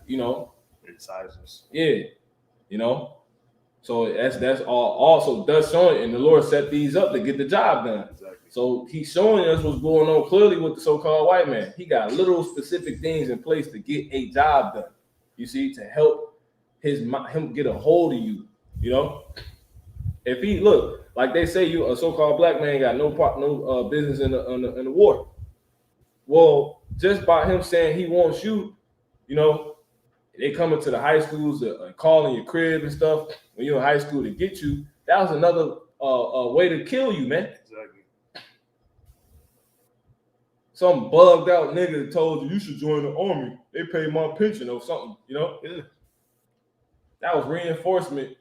incisors. Yeah. So that's all also does showing, and the Lord set these up to get the job done. Exactly. So he's showing us what's going on clearly with the so-called white man. He got literal specific things in place to get a job done. You see, to help him get a hold of you. If he look like they say you a so-called black man got no business in the war. Well, just by him saying he wants you, they come into the high schools, calling your crib and stuff when you're in high school to get you. That was another way to kill you, man. Exactly. Some bugged out nigga told you should join the army. They pay my pension or something, Yeah. That was reinforcement.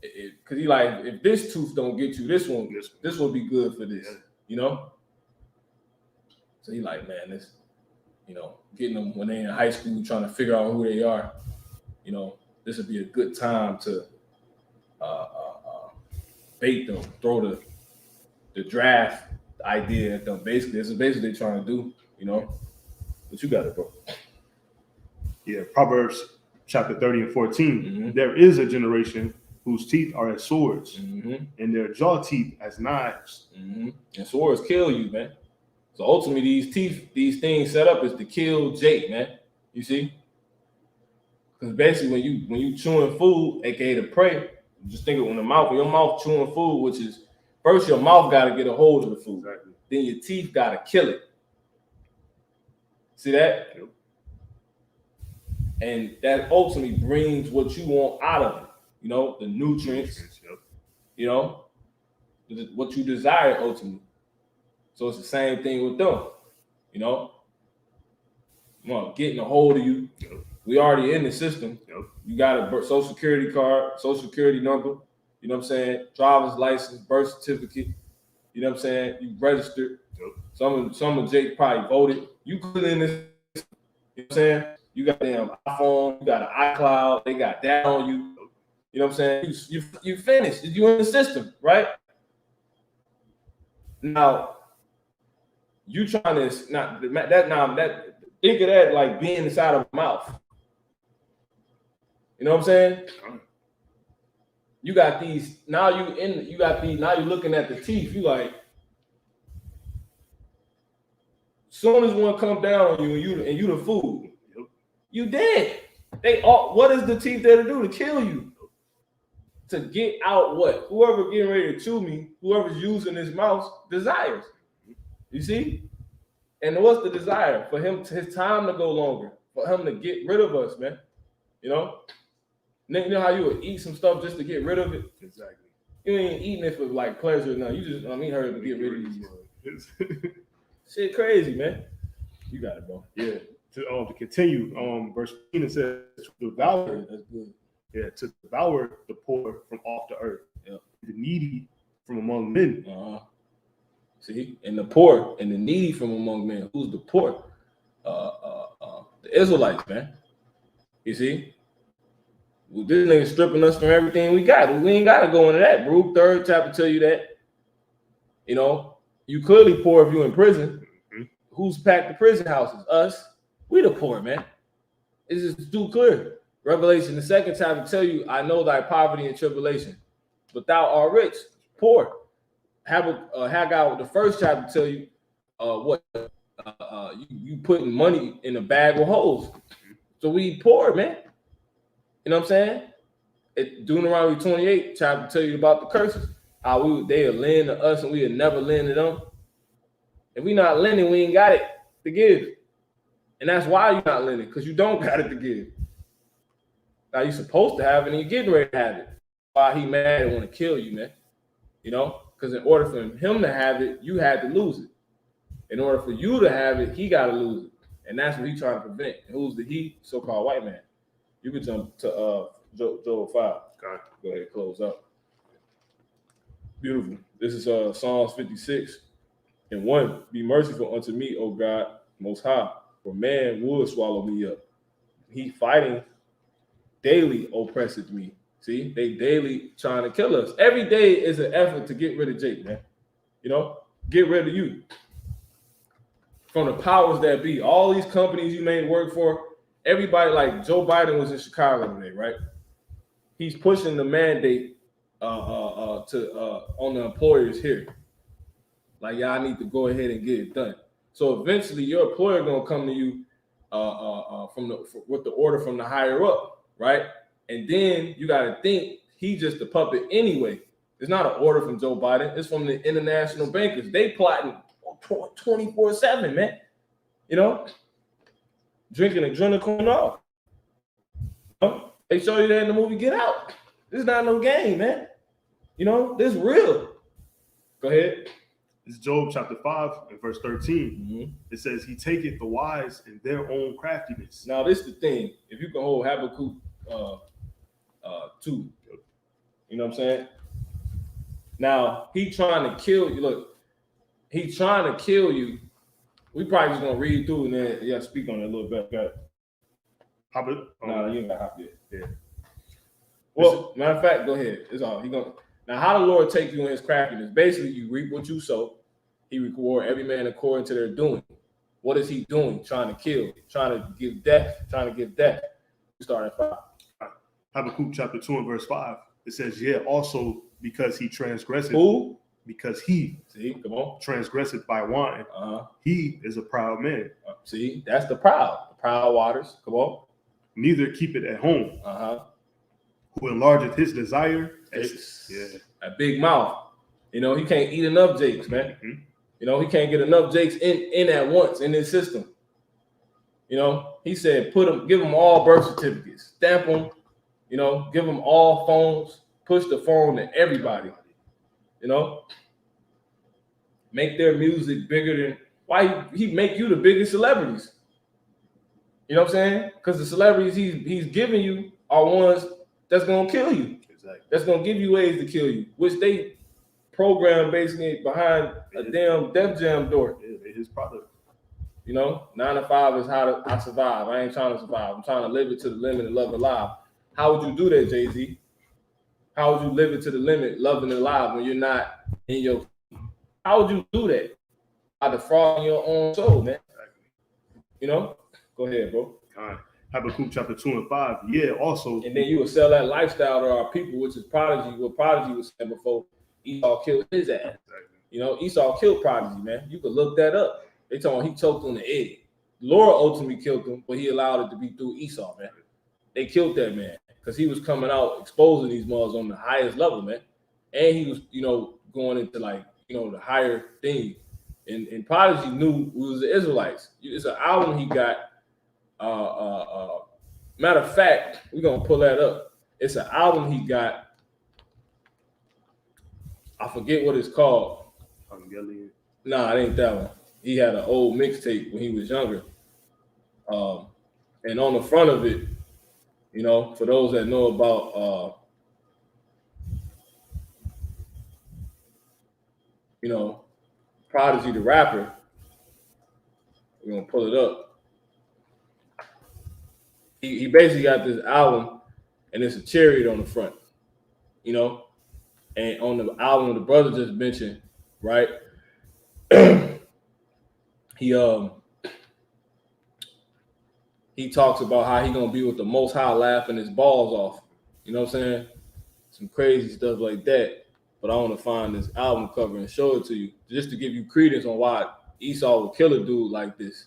Because he like, if this tooth don't get you, this will be good for this, So he like, man, this, getting them when they in high school trying to figure out who they are, this would be a good time to bait them, throw the draft idea at them. Basically, this is basically they're trying to do, But you got it, bro. Yeah, Proverbs chapter 30 and 14. There is a generation whose teeth are as swords, and their jaw teeth as knives. And swords kill you, man. So ultimately, these things set up is to kill Jake, man. You see? Because basically, when you chewing food, aka the prey, just think of when your mouth chewing food, which is first your mouth got to get a hold of the food, then your teeth got to kill it. See that? Yep. And that ultimately brings what you want out of it. The nutrients. What you desire ultimately. So it's the same thing with them, getting a hold of you. Yep. We already in the system. Yep. You got a social security card, social security number, driver's license, birth certificate, you registered. Yep. Some of Jake probably voted. You put in this, you got damn iPhone, you got an iCloud, they got that on you. You finished. You in the system, right? Now, you trying to think of that like being inside of a mouth. You know what I'm saying? You got these, now you're looking at the teeth, you like, soon as one come down on you and you the food, you dead. What is the teeth there to do? To kill you. To get out what? Whoever getting ready to chew me, whoever's using his mouth desires. You see? And what's the desire? For his time to go longer. For him to get rid of us, man. You know how you would eat some stuff just to get rid of it? Exactly. You ain't eating it for like pleasure. No, you just, hurry to get rid of it. Shit crazy, man. You got it, bro. Yeah. To continue, verse 15 it says, to devour, That's good. Yeah, to devour the poor from off the earth, Yeah. the needy from among men. See, and the poor and the needy from among men. Who's the poor? The Israelites, man. You see, well, this nigga stripping us from everything we got. We ain't gotta go into that, bro. 3rd chapter tell you that. You clearly poor if you in prison. Mm-hmm. Who's packed the prison houses? Us. We the poor, man. It's just too clear. Revelation, the 2nd chapter tell you, I know thy poverty and tribulation, but thou art rich, poor. Haggai, the 1st chapter tell you, you putting money in a bag with holes. So we poor, man. You know what I'm saying? Deuteronomy 28 tried to tell you about the curses. How they'll lend to us and we'll never lend to them. If we not lending, we ain't got it to give. And that's why you're not lending, because you don't got it to give. Now you're supposed to have it and you're getting ready to have it. Why he mad and want to kill you, man? You know, because in order for him to have it, you had to lose it. In order for you to have it, he got to lose it. And that's what he's trying to prevent. And who's the he? So-called white man. You can jump to Joel 5. God. Go ahead, close up. Beautiful. This is Psalms 56:1. Be merciful unto me, O God, Most High, for man would swallow me up. He fighting daily oppresseth me. See, they daily trying to kill us. Every day is an effort to get rid of Jake, man. You know, get rid of you. From the powers that be, all these companies you may work for, everybody, like Joe Biden was in Chicago today, right? He's pushing the mandate on the employers here. Like, y'all need to go ahead and get it done. So eventually your employer gonna come to you with the order from the higher up, right? And then you gotta think he's just a puppet anyway. It's not an order from Joe Biden, it's from the international bankers. They plotting 24/7, man. You know, drinking adrenaline off. You know? They show you that in the movie Get Out. This is not no game, man. You know, this is real. Go ahead. It's Job chapter 5 and verse 13. Mm-hmm. It says, he taketh the wise in their own craftiness. Now, this is the thing. If you can hold Habakkuk 2, you know what I'm saying? Now, he trying to kill you. Look, he trying to kill you. We probably just going to read through and then speak on it a little bit. Okay? No, you ain't got to hop yet. Yeah. Well, matter of fact, go ahead. It's all. Now, how the Lord take you in his craftiness? Basically, you reap what you sow. He reward every man according to their doing. What is he doing? Trying to kill, trying to give death, We start at 5. Habakkuk chapter 2 and verse 5. It says, yeah, also because he transgressed. Who? Because he come on, transgressed by wine. He is a proud man. See, that's the proud waters. Come on. Neither keep it at home. Who enlargeth his desire. A big mouth. You know, he can't eat enough jakes, man. Mm-hmm. You know, he can't get enough jakes in at once in his system. You know, he said, give them all birth certificates, stamp them, you know, give them all phones, push the phone to everybody. You know, make their music bigger than why he make you the biggest celebrities. You know what I'm saying? Because the celebrities he's giving you are ones that's gonna kill you. Exactly. That's gonna give you ways to kill you, which they program basically behind a damn Def Jam door. Yeah, his product. You know, 9 to 5 is how I survive. I ain't trying to survive. I'm trying to live it to the limit and love it alive. How would you do that, Jay-Z? How would you live it to the limit, loving it alive when you're not in your? How would you do that? By defrauding your own soul, man. You know? Go ahead, bro. All right. Habakkuk chapter 2 and 5. Yeah, also. And then you would sell that lifestyle to our people, which is Prodigy. What Prodigy was saying before Esau killed his ass. Exactly. You know, Esau killed Prodigy, man. You could look that up. They told him he choked on the egg. Lord ultimately killed him, but he allowed it to be through Esau, man. They killed that man because he was coming out exposing these mothers on the highest level, man. And he was, you know, going into like, you know, the higher thing. And Prodigy knew we was the Israelites. It's an album he got. Matter of fact, we're gonna pull that up. It's an album he got. I forget what it's called. Nah, it ain't that one. He had an old mixtape when he was younger. And on the front of it, you know, for those that know about you know, Prodigy the rapper, we're gonna pull it up. He basically got this album, and it's a chariot on the front, you know, and on the album the brother just mentioned, right? He talks about how he gonna be with the Most High, laughing his balls off. You know what I'm saying? Some crazy stuff like that. But I want to find this album cover and show it to you, just to give you credence on why Esau would kill a dude like this.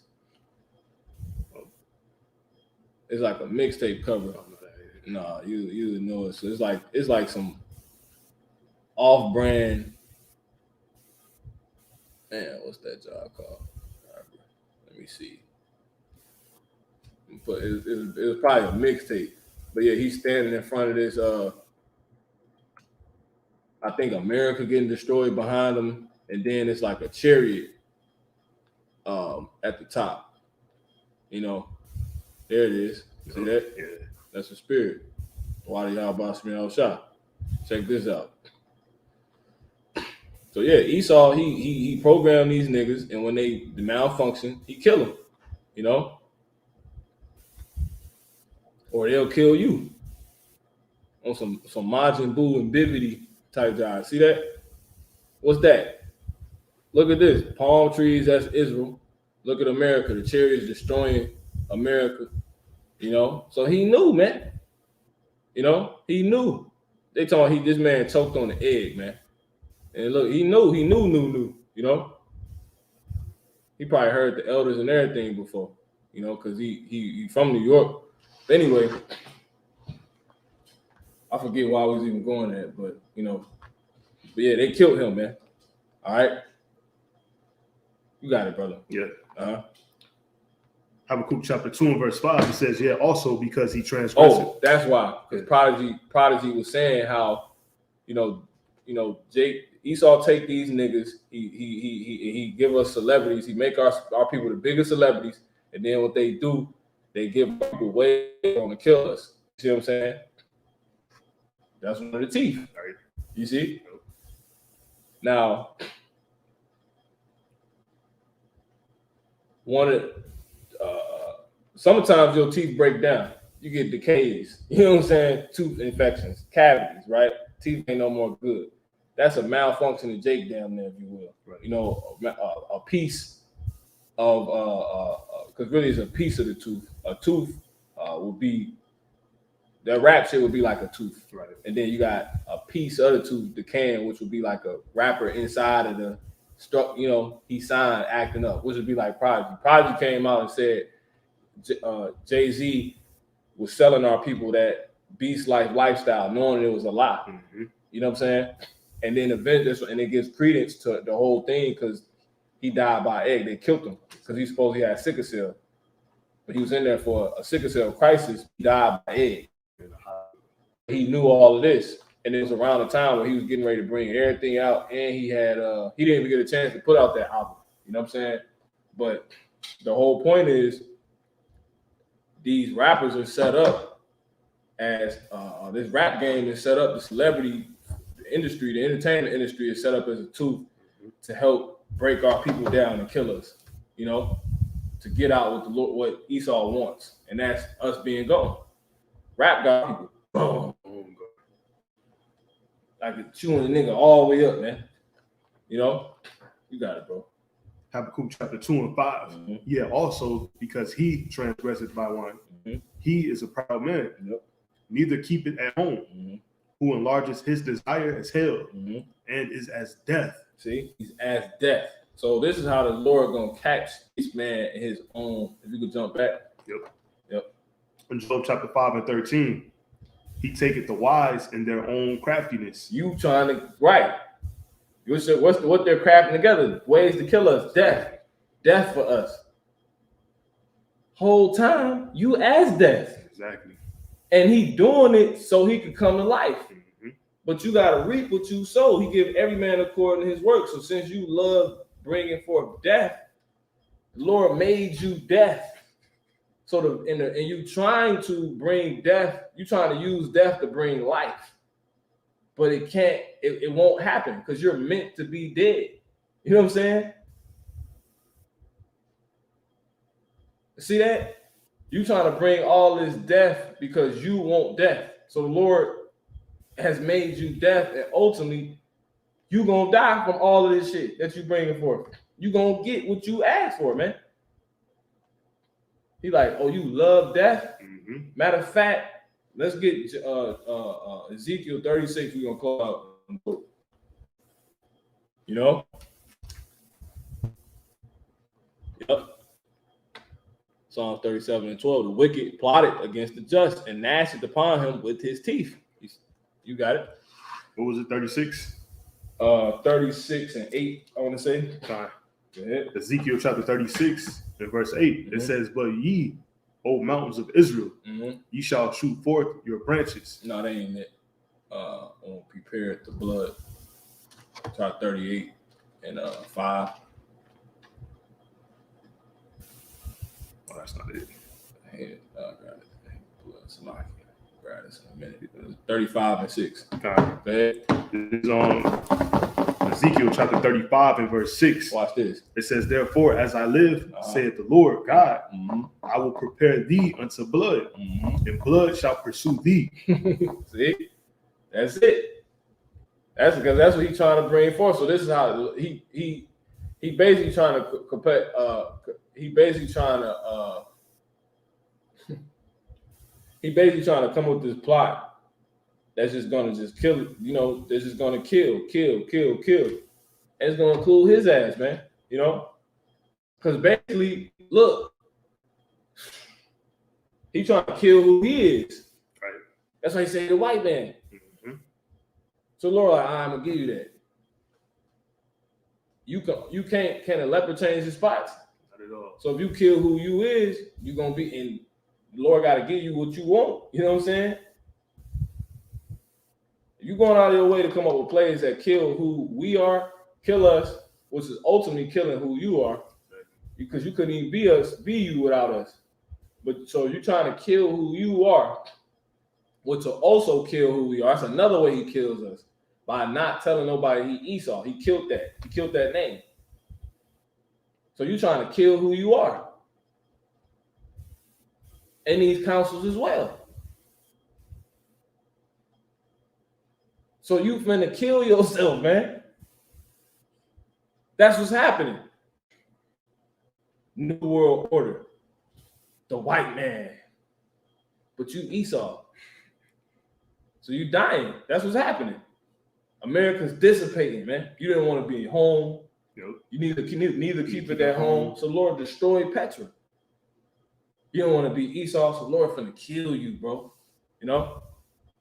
It's like a mixtape cover. Nah, you know it. So it's like some off-brand. Man, what's that job called? Let me see. But it was probably a mixtape. But yeah, he's standing in front of this. I think America getting destroyed behind him, and then it's like a chariot at the top. You know, there it is. See that? Yeah. That's a spirit. Why y'all boss me out shot? Check this out. So yeah, Esau he programmed these niggas, and when they malfunction, he kill them. You know, or they'll kill you on some Majin Buu and Bibbidi type job. See that? What's that? Look at this. Palm trees, that's Israel. Look at America. The chariots destroying America. You know? So he knew, man. You know? He knew. They told him this man choked on the egg, man. And look, he knew, you know? He probably heard the elders and everything before, you know, because he from New York. But anyway, I forget why I was even going there, but you know, but yeah, they killed him, man. All right. You got it, brother. Yeah. Uh-huh. Habakkuk chapter 2 and verse 5, it says, yeah, also because he transgressed. Oh, that's why. Because Prodigy was saying how, you know, Esau take these niggas, he give us celebrities, he make our people the biggest celebrities, and then what they do, they give people way on to kill us. See what I'm saying? That's one of the teeth. Right. You see? Now, sometimes your teeth break down. You get decays. You know what I'm saying? Tooth infections, cavities, right? Teeth ain't no more good. That's a malfunction of Jake down there, if you will. Right. You know, a piece of because really it's a piece of the tooth. A tooth would be that wrap shit would be like a tooth, right? And then you got a piece of the tooth, the can, which would be like a wrapper inside of the struck. You know, he signed acting up, which would be like Prodigy. Prodigy came out and said Jay-Z was selling our people that beast life lifestyle, knowing it was a lie. Mm-hmm. You know what I'm saying? And then eventually, and it gives credence to the whole thing because he died by egg. They killed him because he supposed he had sickle cell, but he was in there for a sickle cell crisis. He died by egg. He knew all of this, and it was around the time where he was getting ready to bring everything out, and he had he didn't even get a chance to put out that album. You know what I'm saying? But the whole point is these rappers are set up as this rap game is set up. The celebrity industry, the entertainment industry is set up as a tool to help break our people down and kill us. You know, to get out with what Esau wants, and that's us being gone. Rap got people. Boom. Like chewing a nigga all the way up, man. You know? You got it, bro. Habakkuk chapter 2 and 5. Mm-hmm. Yeah, also because he transgresseth by wine. Mm-hmm. He is a proud man. Yep. Neither keep it at home. Mm-hmm. Who enlarges his desire as hell, mm-hmm. and is as death. See? He's as death. So this is how the Lord gonna catch this man in his own. If you could jump back. Yep. In Job chapter 5 and 13, he taketh the wise in their own craftiness. You trying to, right. You said, what they're crafting together? Ways to kill us. Death. Death for us. Whole time, you as death. Exactly. And he doing it so he could come to life. Mm-hmm. But you got to reap what you sow. He give every man according to his work. So since you love bringing forth death, the Lord made you death. So and you trying to bring death, you trying to use death to bring life. But it can't, it won't happen because you're meant to be dead. You know what I'm saying? See that? You trying to bring all this death because you want death. So the Lord has made you death, and ultimately you gonna die from all of this shit that you bringing forth. You gonna get what you asked for, man. He like, oh, you love death? Mm-hmm. Matter of fact, let's get Ezekiel 36. We're gonna call out. You know? Psalms 37:12. The wicked plotted against the just and gnashed upon him with his teeth. You got it. What was it? 36. 36:8. I want to say. Fine. Go ahead. Ezekiel chapter 36 and verse 8. It says, "But ye, O mountains of Israel, ye shall shoot forth your branches." No, that ain't it. On prepare the blood. Try 38 and 5. Oh, that's not it. Hey, got it. Blood, somebody grab this in a minute. 35:6. Okay. Go ahead. It's on Ezekiel chapter 35 and verse 6. Watch this. It says, "Therefore, as I live, saith the Lord God, I will prepare thee unto blood, and blood shall pursue thee." See, that's it. That's because that's what he's trying to bring forth. So this is how he basically trying to compare. He basically trying to come up with this plot that's just gonna just kill it. You know, that's just gonna kill. And it's gonna include his ass, man. You know, because basically, look, he trying to kill who he is. Right. That's why he say the white man. So Lord, I'm gonna give you that. You can't. Can a leopard change his spots? Not at all. So if you kill who you is, you're gonna be in. The Lord got to give you what you want. You know what I'm saying? If you're going out of your way to come up with plays that kill who we are, kill us, which is ultimately killing who you are, because you couldn't even be you without us. But so you're trying to kill who you are, which will also kill who we are. That's another way he kills us, by not telling nobody he Esau. He killed that. He killed that name. So you're trying to kill who you are. And these counsels as well. So you finna kill yourself, man. That's what's happening. New world order. The white man. But you Esau. So you dying. That's what's happening. America's dissipating, man. You didn't want to be home. Yep. You need to keep it at home. So Lord, destroy Petra. You don't want to be Esau, so Lord finna kill you, bro. You know?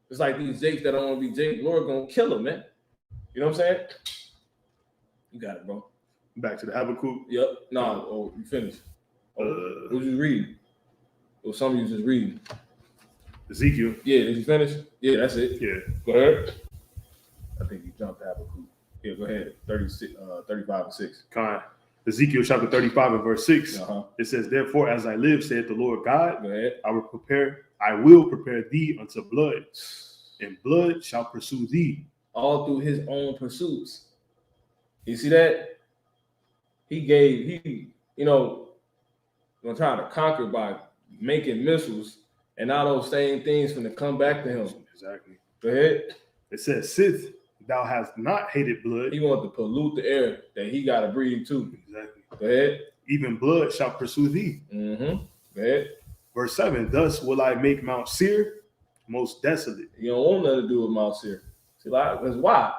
It's like these Jakes that don't want to be Jake. Lord gonna kill them, man. You know what I'm saying? You got it, bro. Back to the Habakkuk. Yep. No, oh, you finished. Oh, what you reading? Or some of you just reading. Ezekiel. Yeah, did you finish? Yeah, that's it. Yeah. Go ahead. I think you jumped to Habakkuk. Yeah, go ahead. 35 and 6. Kind. Ezekiel chapter 35 and verse 6. It says, "Therefore, as I live, saith the Lord God, Go ahead. I will prepare thee unto blood, and blood shall pursue thee." All through his own pursuits. You see that? He gonna try to conquer by making missiles, and now those same things gonna come back to him. Exactly. Go ahead. It says, "Sith thou hast not hated blood." He wants to pollute the air that he got to breathe too. Exactly. Go ahead. "Even blood shall pursue thee." Go ahead. Verse 7, "Thus will I make Mount Seir most desolate." You don't want nothing to do with Mount Seir. See, that's why.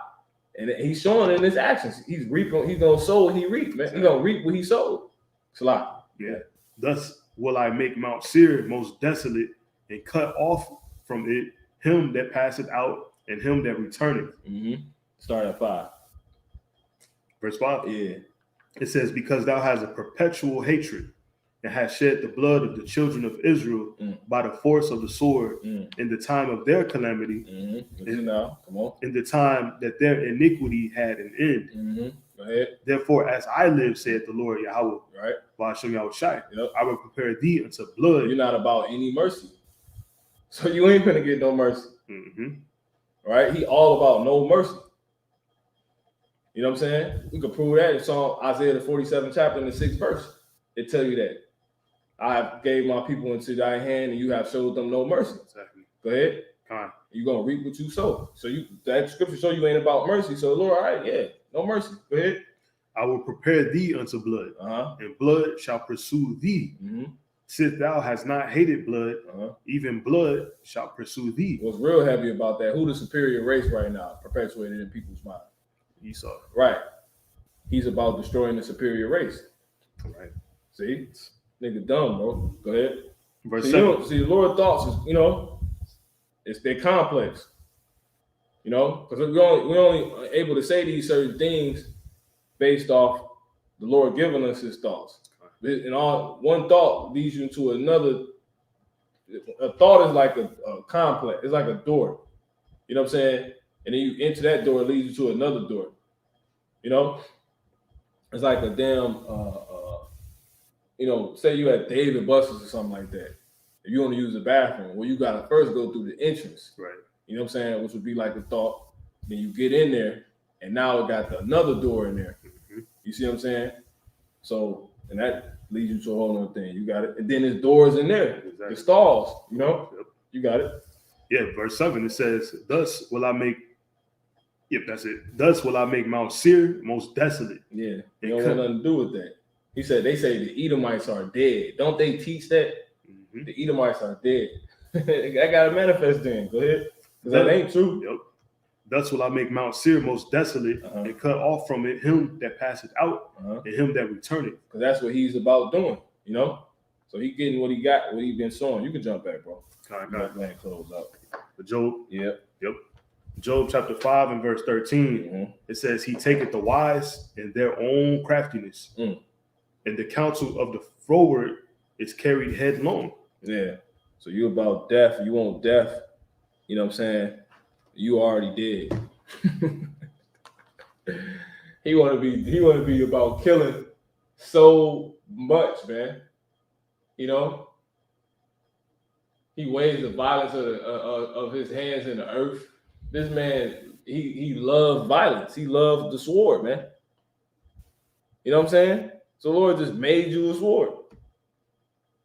And he's showing in his actions. He's reaping. He's gonna sow what he reaped, man. He's gonna reap what he sowed. Salah. Yeah. "Thus will I make Mount Seir most desolate, and cut off from it him that passeth out, and him that returneth." Start at 5. Verse 5. Yeah. It says, "Because thou hast a perpetual hatred, and hast shed the blood of the children of Israel by the force of the sword in the time of their calamity, Now, come on. in the time that their iniquity had an end. Go ahead. Therefore, as I live, saith the Lord Yahweh, Right. Ba'ashem Yahushai, Yep. I will prepare thee unto blood." You're not about any mercy. So you ain't gonna get no mercy. Right? He all about no mercy. You know what I'm saying? We could prove that in Psalm Isaiah the 47th chapter in the 6th verse. It tell you that I have gave my people into thy hand, and you have showed them no mercy. Exactly. Go ahead. Fine. You're gonna reap what you sow. So that scripture show you ain't about mercy. So Lord, all right, yeah, no mercy. Go ahead. "I will prepare thee unto blood, and blood shall pursue thee. Sith thou hast not hated blood, even blood shall pursue thee." What's real heavy about that? Who the superior race right now perpetuated in people's mind? Esau. Right. He's about destroying the superior race. Right. See? Nigga dumb, bro. Go ahead. Verse See, 7. the Lord's thoughts is they're complex. Because we're only able to say these certain things based off the Lord giving us his thoughts. And all one thought leads you to another. A thought is like a complex. It's like a door. You know what I'm saying? And then you enter that door, it leads you to another door. It's like a damn say you at David Buster's or something like that. If you want to use the bathroom, well, you gotta first go through the entrance. Right. You know what I'm saying? Which would be like a thought. Then you get in there, and now it got another door in there. Mm-hmm. You see what I'm saying? So, and that leads you to a whole other thing. You got it. And then there's doors in there. Exactly. The stalls, Yep. You got it. Yeah, verse 7, it says, Thus will I make Mount Seir most desolate. Yeah, they don't want nothing to do with that. He said, they say the Edomites are dead. Don't they teach that? Mm-hmm. The Edomites are dead. I got to manifest then. Go ahead. Because that ain't true. Yep. Thus will I make Mount Seir most desolate and cut off from it him that passeth out and him that returneth. Because that's what he's about doing, So he getting what he got, what he been sowing. You can jump back, bro. Land close up. Job. Yep. Job chapter 5 and verse 13. It says, He taketh the wise in their own craftiness, and the counsel of the froward is carried headlong. Yeah. So you about death. You want death. You know what I'm saying? You already dead. He want to be about killing so much, man. He weighs the violence of his hands in the earth. This man, he loved violence. He loved the sword, man. You know what I'm saying? So the Lord just made you a sword.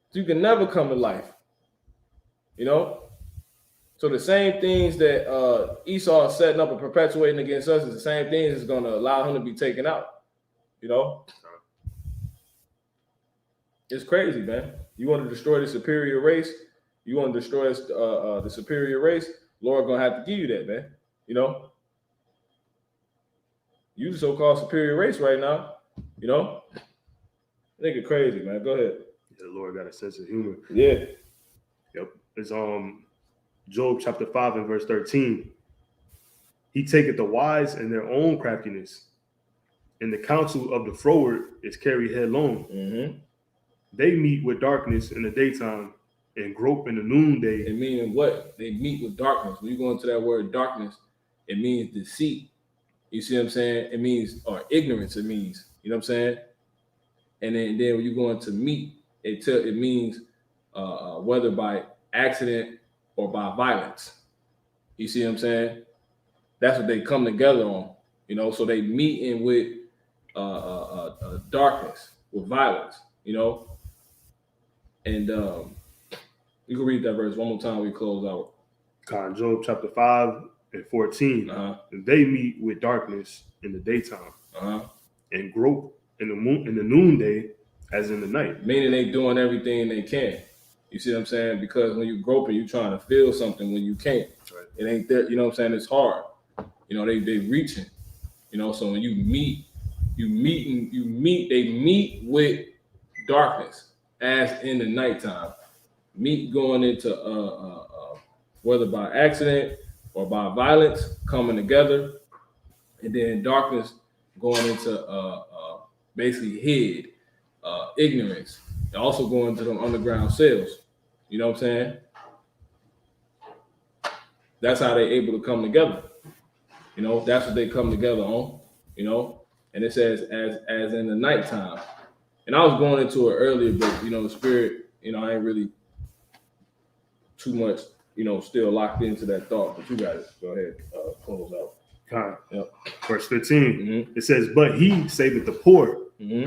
So you can never come to life. So the same things that Esau is setting up and perpetuating against us is the same things that's going to allow him to be taken out. It's crazy, man. You want to destroy the superior race? You want to destroy the superior race? Lord gonna have to give you that, man. You the so-called superior race right now. Nigga crazy, man. Go ahead. Yeah, the Lord got a sense of humor. Yeah. Yep. It's Job chapter 5 and verse 13. He taketh the wise in their own craftiness, and the counsel of the froward is carried headlong. Mm-hmm. They meet with darkness in the daytime and grope in the noonday. It means what? They meet with darkness. When you go into that word darkness, it means deceit. You see what I'm saying? It means, or ignorance, it means. You know what I'm saying? And then when you go into meet, it means whether by accident or by violence. You see what I'm saying? That's what they come together on. So they meet in with darkness, with violence, And you can read that verse one more time. We close out. Job chapter 5 and 14. And they meet with darkness in the daytime and grope in the noonday as in the night. Meaning they doing everything they can. You see what I'm saying? Because when you groping, you trying to feel something when you can't. Right. It ain't there. You know what I'm saying? It's hard. They reaching. So when you meet, they meet with darkness as in the nighttime. Meat going into whether by accident or by violence coming together, and then darkness going into basically hid ignorance, and also going to them underground cells. You know what I'm saying? That's how they're able to come together. That's what they come together on. And it says as in the nighttime. And I was going into it earlier, but the spirit, I ain't really too much, still locked into that thought, but you got it. Go ahead, close out. Yep. Verse 15, It says, But he saveth the poor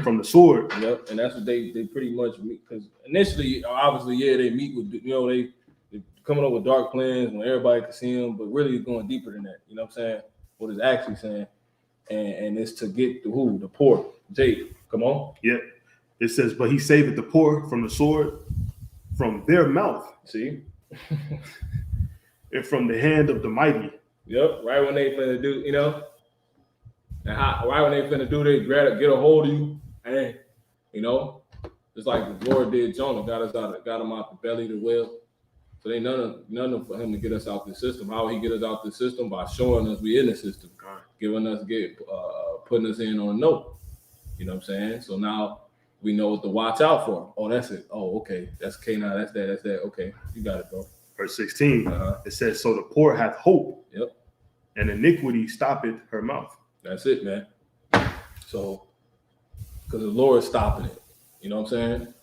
from the sword. Yep, and that's what they pretty much meet. Because initially, obviously, they meet with, they coming up with dark plans when everybody can see them, but really it's going deeper than that. You know what I'm saying? What it's actually saying. And it's to get the poor. Jake, come on. Yep. It says, But he saveth the poor from the sword, from their mouth. See? And from the hand of the mighty. Yep, right when they finna do, right when they finna do, they get a hold of you, and Just like the Lord did Jonah, got him out the belly of the whale. So they none for him to get us out the system. How he get us out the system? By showing us we in the system, putting us in on a note. You know what I'm saying? So now we know what to watch out for. Oh, that's it. Oh, okay. That's Canaan. That's that. Okay, you got it, bro. Verse 16, it says, so the poor hath hope. Yep. And iniquity stoppeth her mouth. That's it, man. So, because the Lord is stopping it. You know what I'm saying?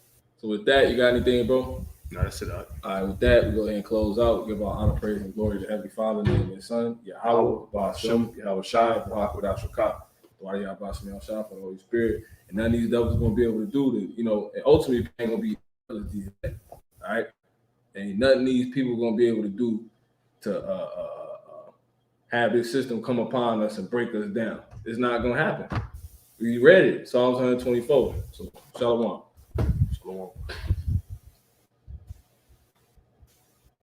So with that, you got anything, bro? No, that's it. All right, with that, we go ahead and close out. Give our honor, praise, and glory to Heavenly Father, in the name of His Son, Yahweh, Ba'ashem, Yahweh Shai, Barak, without Shakah, Dwari Yahbashim, Yahweh Shai, for the Holy Spirit. And none of these devils are going to be able to do this. You know, and ultimately, ain't going to be all right? And nothing these people are going to be able to do to have this system come upon us and break us down. It's not going to happen. We read it, Psalms 124. So, Shalom. Shalom.